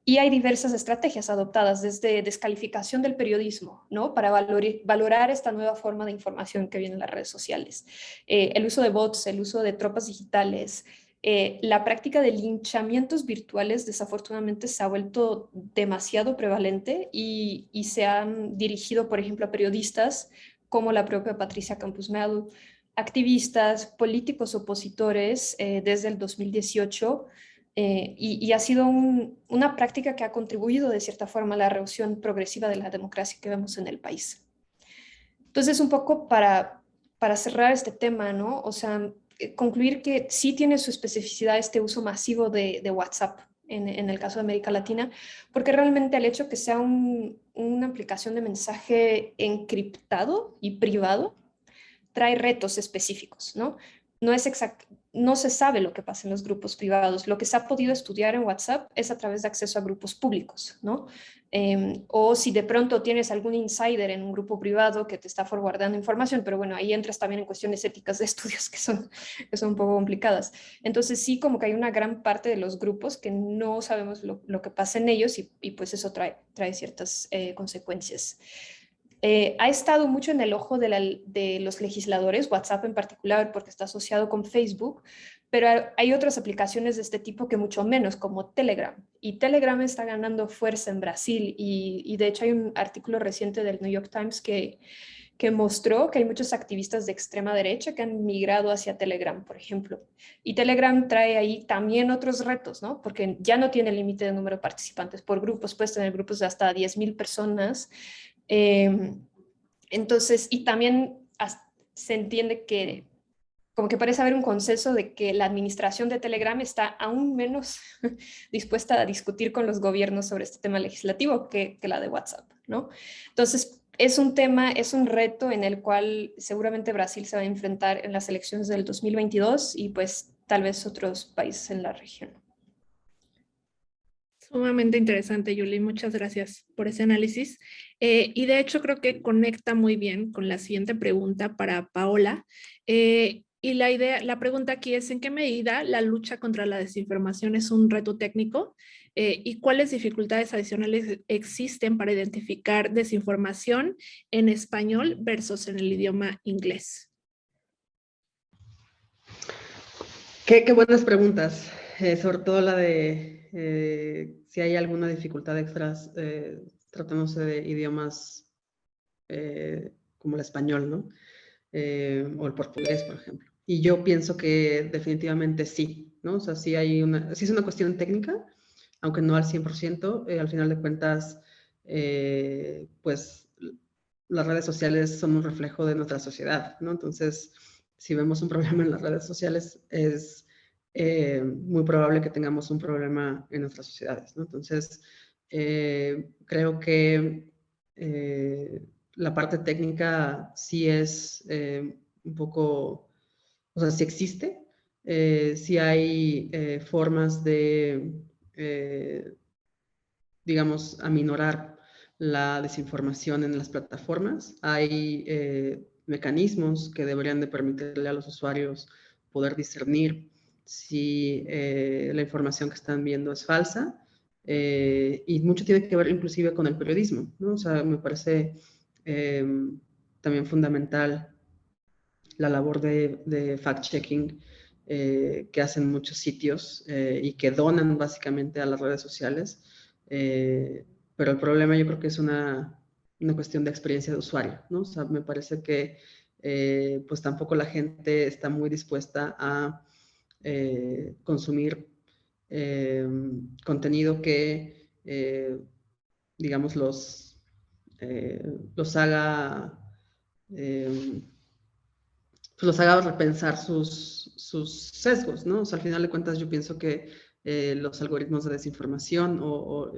Y hay diversas estrategias adoptadas, desde descalificación del periodismo, ¿no? Para valorar esta nueva forma de información que viene en las redes sociales. El uso de bots, el uso de tropas digitales, la práctica de linchamientos virtuales desafortunadamente se ha vuelto demasiado prevalente y se han dirigido, por ejemplo, a periodistas como la propia Patricia Campos Melo, activistas, políticos opositores desde el 2018, y ha sido una práctica que ha contribuido de cierta forma a la erosión progresiva de la democracia que vemos en el país. Entonces, un poco para cerrar este tema, ¿no? O sea, concluir que sí tiene su especificidad este uso masivo de WhatsApp en el caso de América Latina, porque realmente el hecho que sea una aplicación de mensaje encriptado y privado trae retos específicos, ¿no? No se sabe lo que pasa en los grupos privados. Lo que se ha podido estudiar en WhatsApp es a través de acceso a grupos públicos, ¿no? O si de pronto tienes algún insider en un grupo privado que te está forwardando información, pero bueno, ahí entras también en cuestiones éticas de estudios que son un poco complicadas. Entonces sí, como que hay una gran parte de los grupos que no sabemos lo que pasa en ellos y pues eso trae ciertas consecuencias. Ha estado mucho en el ojo de los legisladores, WhatsApp en particular, porque está asociado con Facebook, pero hay otras aplicaciones de este tipo que mucho menos, como Telegram. Y Telegram está ganando fuerza en Brasil y de hecho hay un artículo reciente del New York Times que mostró que hay muchos activistas de extrema derecha que han migrado hacia Telegram, por ejemplo. Y Telegram trae ahí también otros retos, ¿no? Porque ya no tiene límite de número de participantes por grupos, puedes tener grupos de hasta 10,000 personas. Entonces, y también se entiende que como que parece haber un consenso de que la administración de Telegram está aún menos dispuesta a discutir con los gobiernos sobre este tema legislativo que la de WhatsApp, ¿no? Entonces, es un tema, es un reto en el cual seguramente Brasil se va a enfrentar en las elecciones del 2022 y pues tal vez otros países en la región. Sumamente interesante, Yuli. Muchas gracias por ese análisis. Y de hecho creo que conecta muy bien con la siguiente pregunta para Paola. Y la pregunta aquí es, ¿en qué medida la lucha contra la desinformación es un reto técnico? ¿Y cuáles dificultades adicionales existen para identificar desinformación en español versus en el idioma inglés? Qué buenas preguntas, sobre todo la de si hay alguna dificultad extras tratándose de idiomas como el español, ¿no? O el portugués, por ejemplo. Y yo pienso que definitivamente sí, ¿no? O sea, sí es una cuestión técnica, aunque no al 100%, al final de cuentas, pues las redes sociales son un reflejo de nuestra sociedad, ¿no? Entonces, si vemos un problema en las redes sociales, es muy probable que tengamos un problema en nuestras sociedades, ¿no? Entonces, creo que la parte técnica sí es un poco, o sea, sí existe, sí hay formas de, digamos, aminorar la desinformación en las plataformas. Hay mecanismos que deberían de permitirle a los usuarios poder discernir si la información que están viendo es falsa. Y mucho tiene que ver inclusive con el periodismo, ¿no? O sea, me parece también fundamental la labor de fact-checking que hacen muchos sitios y que donan básicamente a las redes sociales. Pero el problema yo creo que es una cuestión de experiencia de usuario, ¿no? O sea, me parece que pues tampoco la gente está muy dispuesta a consumir contenido que, digamos, los haga pues los haga repensar sus sesgos, ¿no? O sea, al final de cuentas yo pienso que los algoritmos de desinformación o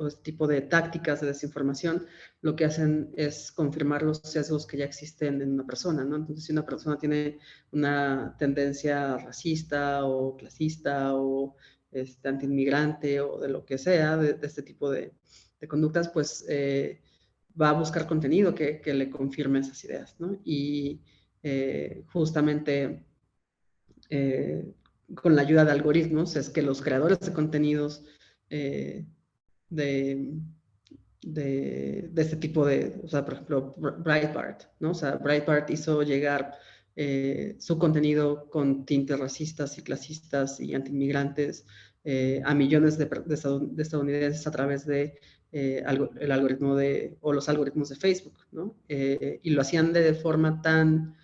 este tipo de tácticas de desinformación lo que hacen es confirmar los sesgos que ya existen en una persona, ¿no? Entonces, si una persona tiene una tendencia racista o clasista o antiinmigrante o de lo que sea, de este tipo de conductas, pues va a buscar contenido que le confirme esas ideas, ¿no? Y justamente con la ayuda de algoritmos es que los creadores de contenidos de este tipo de, o sea, por ejemplo, Breitbart, ¿no? O sea, Breitbart hizo llegar su contenido con tintes racistas y clasistas y antiinmigrantes a millones de estadounidenses a través de el algoritmo o los algoritmos de Facebook, ¿no? Y lo hacían de forma tan,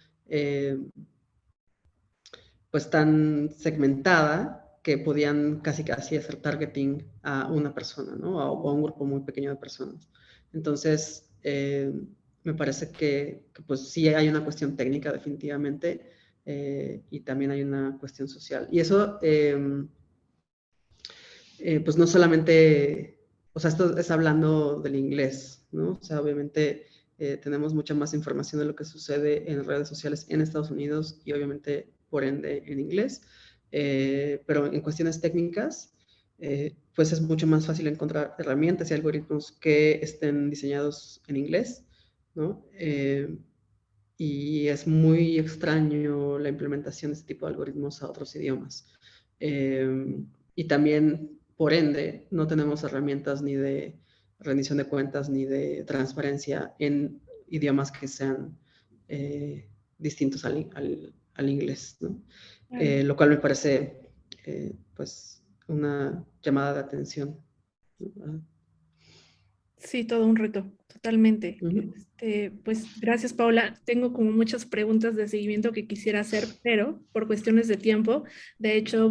pues tan segmentada que podían casi hacer targeting a una persona, ¿no? O a un grupo muy pequeño de personas. Entonces, me parece que pues sí hay una cuestión técnica definitivamente y también hay una cuestión social. Y eso, pues no solamente, o sea, esto es hablando del inglés, ¿no? O sea, obviamente tenemos mucha más información de lo que sucede en redes sociales en Estados Unidos y obviamente, por ende, en inglés. Pero en cuestiones técnicas, pues es mucho más fácil encontrar herramientas y algoritmos que estén diseñados en inglés, ¿no? Y es muy extraño la implementación de este tipo de algoritmos a otros idiomas. Y también, por ende, no tenemos herramientas ni de rendición de cuentas ni de transparencia en idiomas que sean distintos al inglés, ¿no? Lo cual me parece, pues, una llamada de atención, ¿no? Sí, todo un reto, totalmente. Uh-huh. Pues gracias, Paula. Tengo como muchas preguntas de seguimiento que quisiera hacer, pero por cuestiones de tiempo, de hecho,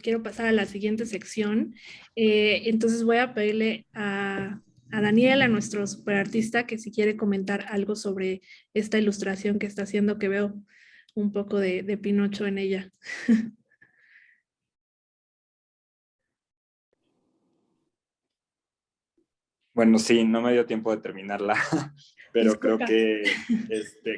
quiero pasar a la siguiente sección. Entonces voy a pedirle a Daniel, a nuestro superartista, que si quiere comentar algo sobre esta ilustración que está haciendo, que veo un poco de Pinocho en ella. Bueno, sí, no me dio tiempo de terminarla, pero Disculpa.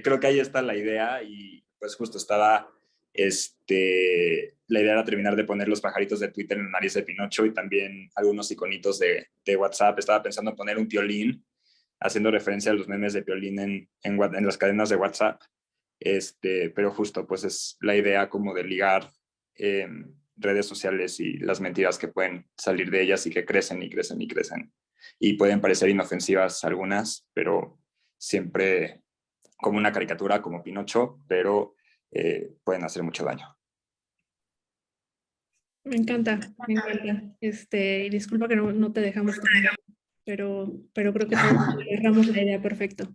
creo que ahí está la idea y pues justo estaba, la idea era terminar de poner los pajaritos de Twitter en la nariz de Pinocho y también algunos iconitos de WhatsApp. Estaba pensando en poner un piolín, haciendo referencia a los memes de piolín en las cadenas de WhatsApp, pero justo pues es la idea como de ligar redes sociales y las mentiras que pueden salir de ellas y que crecen y crecen y crecen. Y pueden parecer inofensivas algunas, pero siempre como una caricatura, como Pinocho, pero pueden hacer mucho daño. Me encanta, me encanta. Y disculpa que no te dejamos terminar, pero creo que todos agarramos la idea perfecto.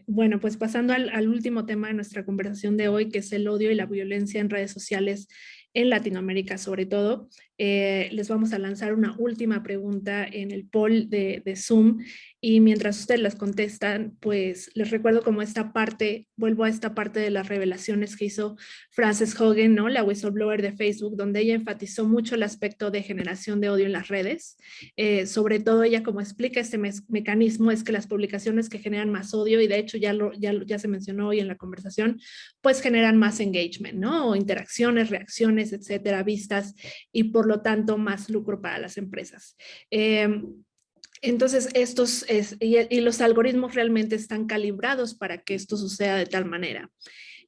Bueno, pues pasando al último tema de nuestra conversación de hoy, que es el odio y la violencia en redes sociales en Latinoamérica, sobre todo, les vamos a lanzar una última pregunta en el poll de Zoom y mientras ustedes las contestan, pues les recuerdo como vuelvo a esta parte de las revelaciones que hizo Frances Haugen, ¿no? La whistleblower de Facebook, donde ella enfatizó mucho el aspecto de generación de odio en las redes. Sobre todo ella como explica este mecanismo es que las publicaciones que generan más odio, y de hecho ya se mencionó hoy en la conversación, pues generan más engagement, ¿no? O interacciones, reacciones, etcétera, vistas, y por lo tanto más lucro para las empresas. Entonces, y los algoritmos realmente están calibrados para que esto suceda de tal manera.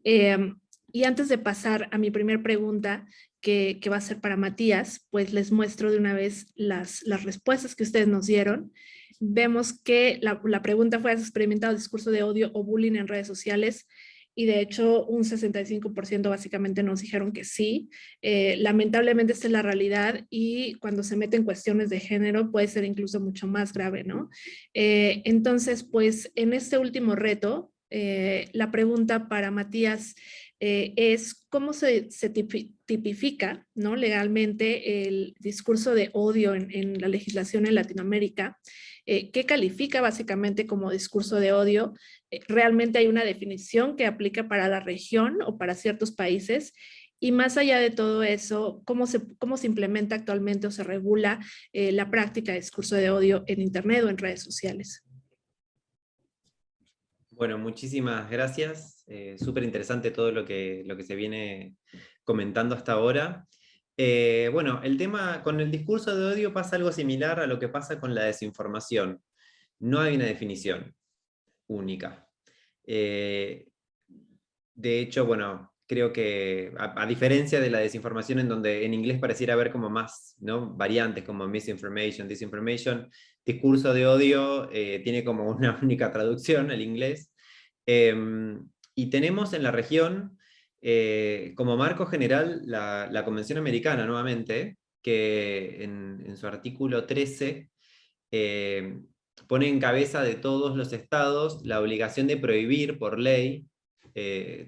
Y antes de pasar a mi primer pregunta, que va a ser para Matías, pues les muestro de una vez las respuestas que ustedes nos dieron. Vemos que la pregunta fue: ¿has experimentado discurso de odio o bullying en redes sociales? Y de hecho un 65% básicamente nos dijeron que sí. Lamentablemente esta es la realidad y cuando se mete en cuestiones de género puede ser incluso mucho más grave, ¿no? Entonces, pues en este último reto, la pregunta para Matías es cómo se tipifica, ¿no? Legalmente el discurso de odio en la legislación en Latinoamérica. ¿Qué califica básicamente como discurso de odio? ¿Realmente hay una definición que aplica para la región o para ciertos países? Y más allá de todo eso, ¿cómo se implementa actualmente o se regula la práctica de discurso de odio en Internet o en redes sociales? Bueno, muchísimas gracias. Súper interesante todo lo que se viene comentando hasta ahora. Bueno, el tema con el discurso de odio pasa algo similar a lo que pasa con la desinformación. No hay una definición única. De hecho, bueno, creo que a diferencia de la desinformación en donde en inglés pareciera haber como más, ¿no?, variantes como misinformation, disinformation, discurso de odio tiene como una única traducción al inglés. Y tenemos en la región, como marco general, la Convención Americana, nuevamente, que en su artículo 13 pone en cabeza de todos los estados la obligación de prohibir por ley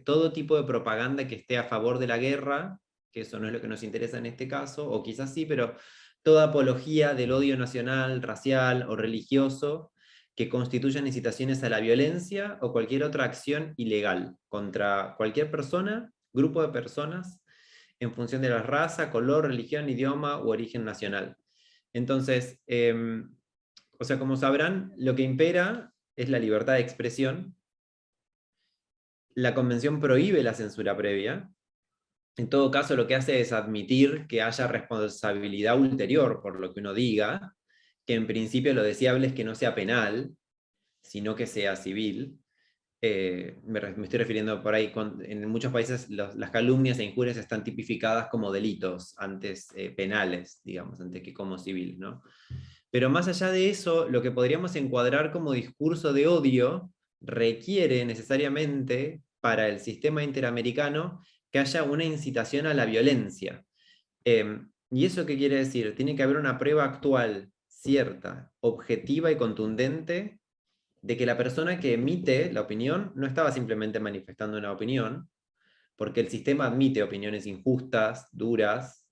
todo tipo de propaganda que esté a favor de la guerra, que eso no es lo que nos interesa en este caso, o quizás sí, pero toda apología del odio nacional, racial o religioso que constituyan incitaciones a la violencia o cualquier otra acción ilegal contra cualquier persona, grupo de personas, en función de la raza, color, religión, idioma u origen nacional. Entonces, o sea, como sabrán, lo que impera es la libertad de expresión. La Convención prohíbe la censura previa. En todo caso, lo que hace es admitir que haya responsabilidad ulterior por lo que uno diga, que en principio lo deseable es que no sea penal, sino que sea civil. Me estoy refiriendo por ahí, en muchos países las calumnias e injurias están tipificadas como delitos, antes penales, digamos, antes que como civiles, ¿no? Pero más allá de eso, lo que podríamos encuadrar como discurso de odio requiere necesariamente para el sistema interamericano que haya una incitación a la violencia. ¿Y eso qué quiere decir? Tiene que haber una prueba actual, cierta, objetiva y contundente de que la persona que emite la opinión no estaba simplemente manifestando una opinión, porque el sistema admite opiniones injustas, duras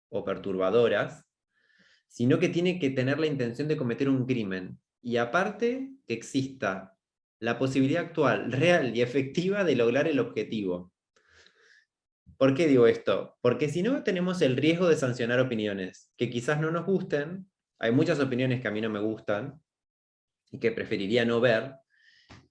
o perturbadoras, sino que tiene que tener la intención de cometer un crimen. Y aparte, que exista la posibilidad actual, real y efectiva de lograr el objetivo. ¿Por qué digo esto? Porque si no, tenemos el riesgo de sancionar opiniones que quizás no nos gusten. Hay muchas opiniones que a mí no me gustan y que preferiría no ver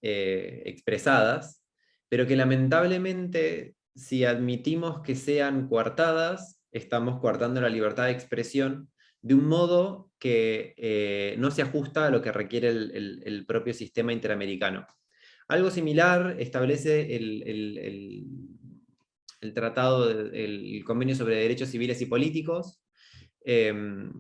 expresadas, pero que lamentablemente, si admitimos que sean coartadas, estamos coartando la libertad de expresión de un modo que no se ajusta a lo que requiere el propio sistema interamericano. Algo similar establece el tratado, el convenio sobre derechos civiles y políticos, en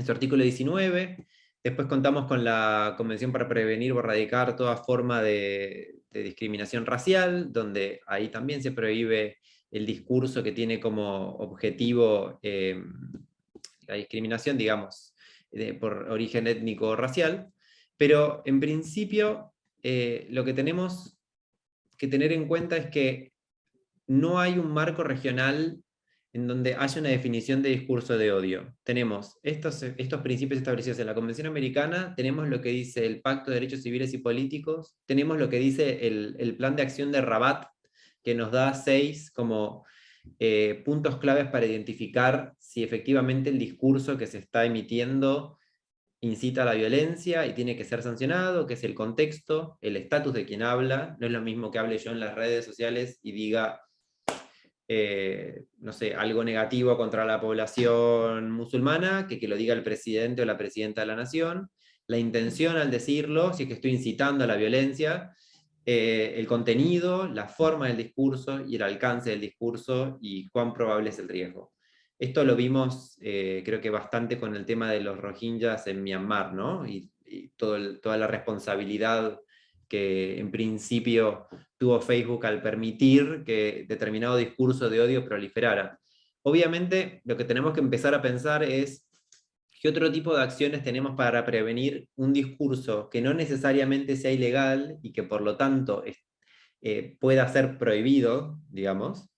su artículo 19. Después contamos con la Convención para prevenir o erradicar toda forma de discriminación racial, donde ahí también se prohíbe el discurso que tiene como objetivo la discriminación, digamos, por origen étnico o racial. Pero en principio lo que tenemos que tener en cuenta es que no hay un marco regional en donde haya una definición de discurso de odio. Tenemos estos principios establecidos en la Convención Americana, tenemos lo que dice el Pacto de Derechos Civiles y Políticos, tenemos lo que dice el Plan de Acción de Rabat, que nos da 6 como puntos claves para identificar si efectivamente el discurso que se está emitiendo incita a la violencia y tiene que ser sancionado, que es el contexto, el estatus de quien habla. No es lo mismo que hable yo en las redes sociales y diga no sé, algo negativo contra la población musulmana, que lo diga el presidente o la presidenta de la nación, la intención al decirlo, si es que estoy incitando a la violencia, el contenido, la forma del discurso y el alcance del discurso y cuán probable es el riesgo. Esto lo vimos creo que bastante con el tema de los rohingyas en Myanmar, ¿no? Y toda la responsabilidad que en principio tuvo Facebook al permitir que determinado discurso de odio proliferara. Obviamente, lo que tenemos que empezar a pensar es qué otro tipo de acciones tenemos para prevenir un discurso que no necesariamente sea ilegal y que por lo tanto pueda ser prohibido, digamos,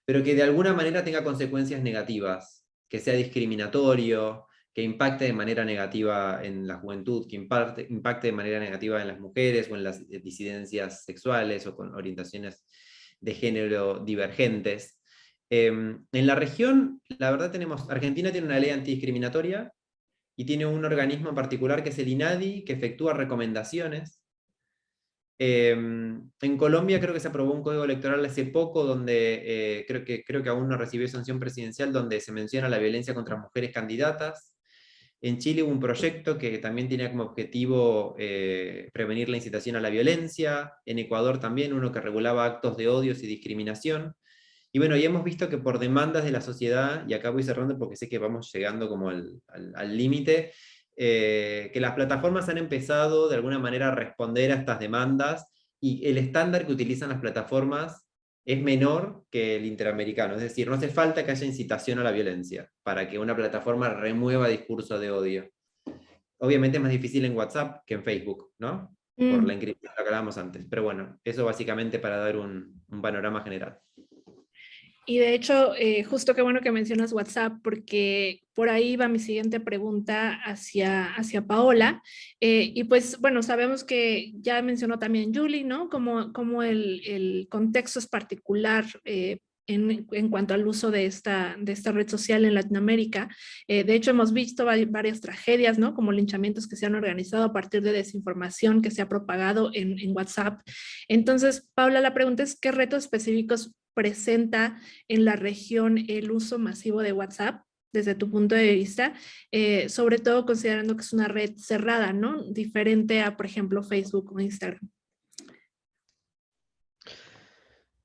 pero que de alguna manera tenga consecuencias negativas, que sea discriminatorio, que impacte de manera negativa en la juventud, que impacte de manera negativa en las mujeres o en las disidencias sexuales o con orientaciones de género divergentes. En la región, la verdad Argentina tiene una ley antidiscriminatoria y tiene un organismo en particular que es el INADI, que efectúa recomendaciones. En Colombia creo que se aprobó un código electoral hace poco donde creo que aún no recibió sanción presidencial, donde se menciona la violencia contra mujeres candidatas. En Chile hubo un proyecto que también tenía como objetivo prevenir la incitación a la violencia. En Ecuador también uno que regulaba actos de odios y discriminación. Y bueno, ya hemos visto que por demandas de la sociedad, y acá voy cerrando porque sé que vamos llegando como al límite, que las plataformas han empezado de alguna manera a responder a estas demandas y el estándar que utilizan las plataformas es menor que el interamericano. Es decir, no hace falta que haya incitación a la violencia para que una plataforma remueva discurso de odio. Obviamente es más difícil en WhatsApp que en Facebook, ¿no? Por la inscripción que hablábamos antes. Pero bueno, eso básicamente para dar un panorama general. Y de hecho, justo qué bueno que mencionas WhatsApp, porque por ahí va mi siguiente pregunta hacia Paola. Y pues, bueno, sabemos que ya mencionó también Julie, ¿no? Como el contexto es particular en cuanto al uso de esta red social en Latinoamérica. De hecho, hemos visto varias tragedias, ¿no? Como linchamientos que se han organizado a partir de desinformación que se ha propagado en WhatsApp. Entonces, Paula, la pregunta es, ¿qué retos específicos presenta en la región el uso masivo de WhatsApp desde tu punto de vista, sobre todo considerando que es una red cerrada, ¿no? Diferente a, por ejemplo, Facebook o Instagram?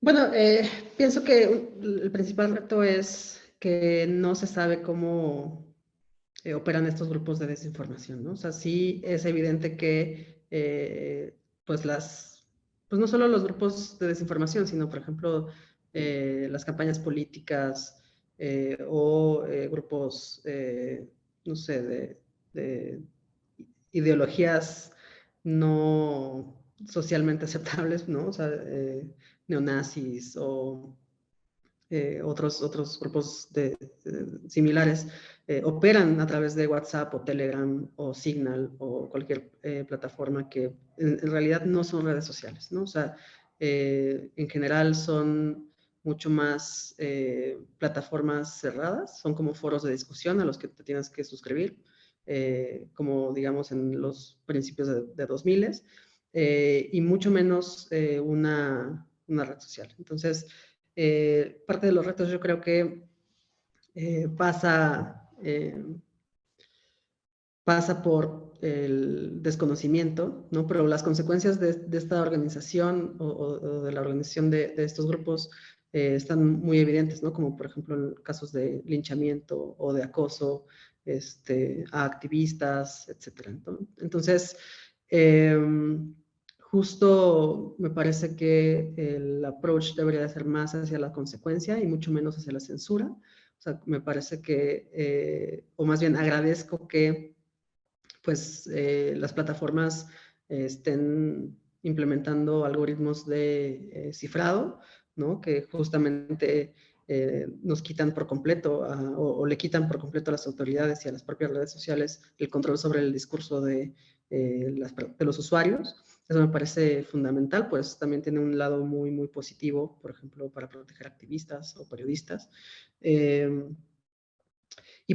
Bueno, pienso que el principal reto es que no se sabe cómo operan estos grupos de desinformación, ¿no? O sea, sí es evidente que pues no solo los grupos de desinformación, sino, por ejemplo, las campañas políticas o grupos, no sé, de ideologías no socialmente aceptables, ¿no? O sea, neonazis o otros grupos similares operan a través de WhatsApp o Telegram o Signal o cualquier plataforma que en realidad no son redes sociales, ¿no? O sea, en general son mucho más plataformas cerradas, son como foros de discusión a los que te tienes que suscribir, como digamos en los principios de 2000 y mucho menos una red social. Entonces, parte de los retos yo creo que pasa por el desconocimiento, ¿no? Pero las consecuencias de esta organización o de la organización de estos grupos están muy evidentes, ¿no? Como por ejemplo en casos de linchamiento o de acoso a activistas, etc. Entonces, justo me parece que el approach debería de ser más hacia la consecuencia y mucho menos hacia la censura. O sea, me parece que, o más bien agradezco que pues las plataformas estén implementando algoritmos de cifrado, ¿no? Que justamente nos quitan por completo o le quitan por completo a las autoridades y a las propias redes sociales el control sobre el discurso de los usuarios. Eso me parece fundamental, pues también tiene un lado muy, muy positivo, por ejemplo, para proteger activistas o periodistas. Y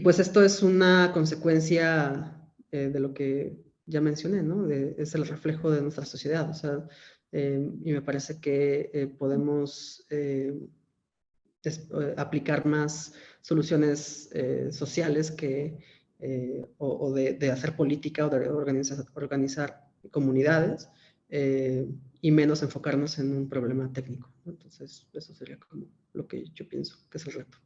pues esto es una consecuencia de lo que ya mencioné, ¿no? Es el reflejo de nuestra sociedad, o sea, y me parece que podemos aplicar más soluciones sociales o de hacer política o de organizar comunidades y menos enfocarnos en un problema técnico, ¿no? Entonces, eso sería como lo que yo pienso que es el reto.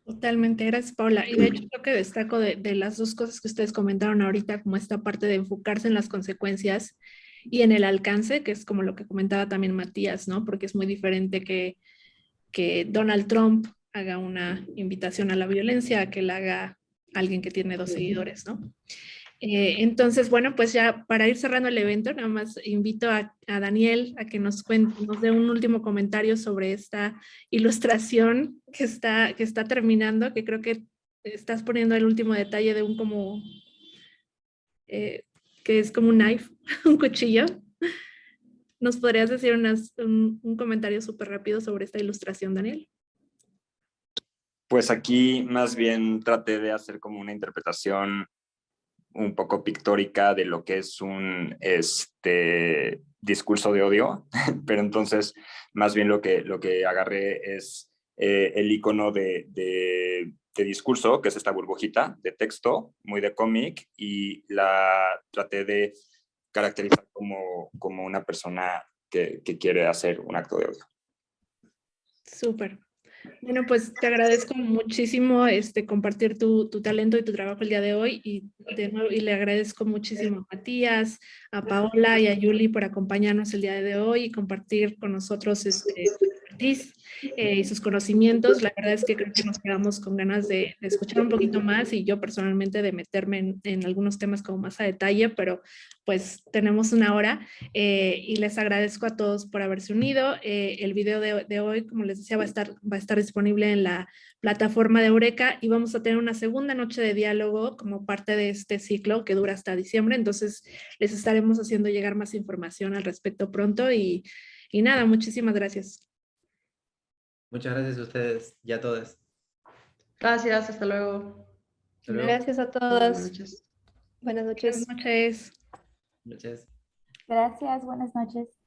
Totalmente, gracias Paula. Y de hecho creo que destaco de las dos cosas que ustedes comentaron ahorita, como esta parte de enfocarse en las consecuencias y en el alcance, que es como lo que comentaba también Matías, ¿no? Porque es muy diferente que Donald Trump haga una invitación a la violencia a que la haga alguien que tiene 2 seguidores, ¿no? Entonces, bueno, pues ya para ir cerrando el evento, nada más invito a Daniel a que nos dé un último comentario sobre esta ilustración que está terminando, que creo que estás poniendo el último detalle de un como, que es como un knife, un cuchillo. ¿Nos podrías decir un comentario súper rápido sobre esta ilustración, Daniel? Pues aquí más bien traté de hacer como una interpretación un poco pictórica de lo que es un discurso de odio, pero entonces más bien lo que agarré es el icono de discurso, que es esta burbujita de texto, muy de cómic, y la traté de caracterizar como una persona que quiere hacer un acto de odio. Súper. Bueno, pues te agradezco muchísimo compartir tu talento y tu trabajo el día de hoy y de nuevo y le agradezco muchísimo a Matías, a Paola y a Yuli por acompañarnos el día de hoy y compartir con nosotros su expertise y sus conocimientos. La verdad es que creo que nos quedamos con ganas de escuchar un poquito más y yo personalmente de meterme en algunos temas como más a detalle, pero pues tenemos una hora y les agradezco a todos por haberse unido. El video de hoy, como les decía, va a estar disponible en la plataforma de Eureka y vamos a tener una segunda noche de diálogo como parte de este ciclo que dura hasta diciembre. Entonces les estaremos haciendo llegar más información al respecto pronto y nada, muchísimas gracias. Muchas gracias a ustedes y a todos. Gracias, hasta luego. Hasta luego. Gracias a Buenas todas. noches. Buenas noches. Buenas noches. Noches. Gracias, buenas noches.